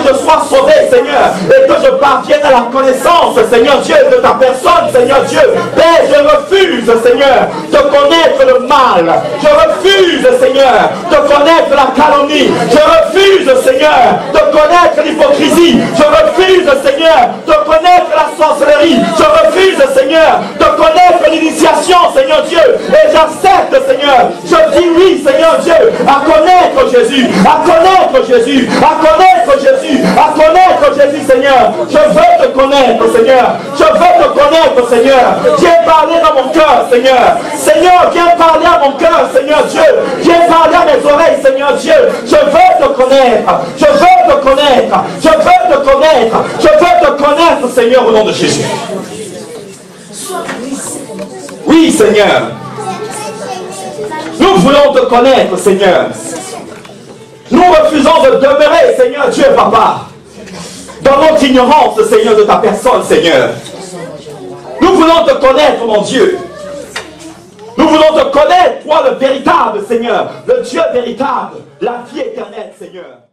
je sois sauvé, Seigneur, et que je parvienne à la connaissance, Seigneur Dieu, de ta personne, Seigneur Dieu. Père, je refuse, Seigneur, de connaître le mal. Je refuse, Seigneur, de connaître la calomnie. Je refuse, Seigneur, de connaître l'hypocrisie. Je refuse, Seigneur, de connaître la sorcellerie. Je refuse, Seigneur, de connaître l'initiation, Seigneur Dieu. Et j'accepte, Seigneur. Je dis oui, Seigneur Dieu, à connaître Jésus, à connaître Jésus, à connaître Jésus, à connaître Jésus, Seigneur. Je veux te connaître, Seigneur. Je veux te connaître, Seigneur. Viens parler dans mon cœur, Seigneur. Seigneur, viens parler à mon cœur, Seigneur Dieu. Viens parler à mes oreilles, Seigneur Dieu. Je veux te connaître. Je veux te connaître. Je veux te connaître. Je veux te connaître, Seigneur, au nom de Jésus. Oui, Seigneur. Nous voulons te connaître, Seigneur. Nous refusons de demeurer, Seigneur Dieu, Papa, dans notre ignorance, Seigneur, de ta personne, Seigneur. Nous voulons te connaître, mon Dieu. Nous voulons te connaître, toi le véritable, Seigneur, le Dieu véritable, la vie éternelle, Seigneur.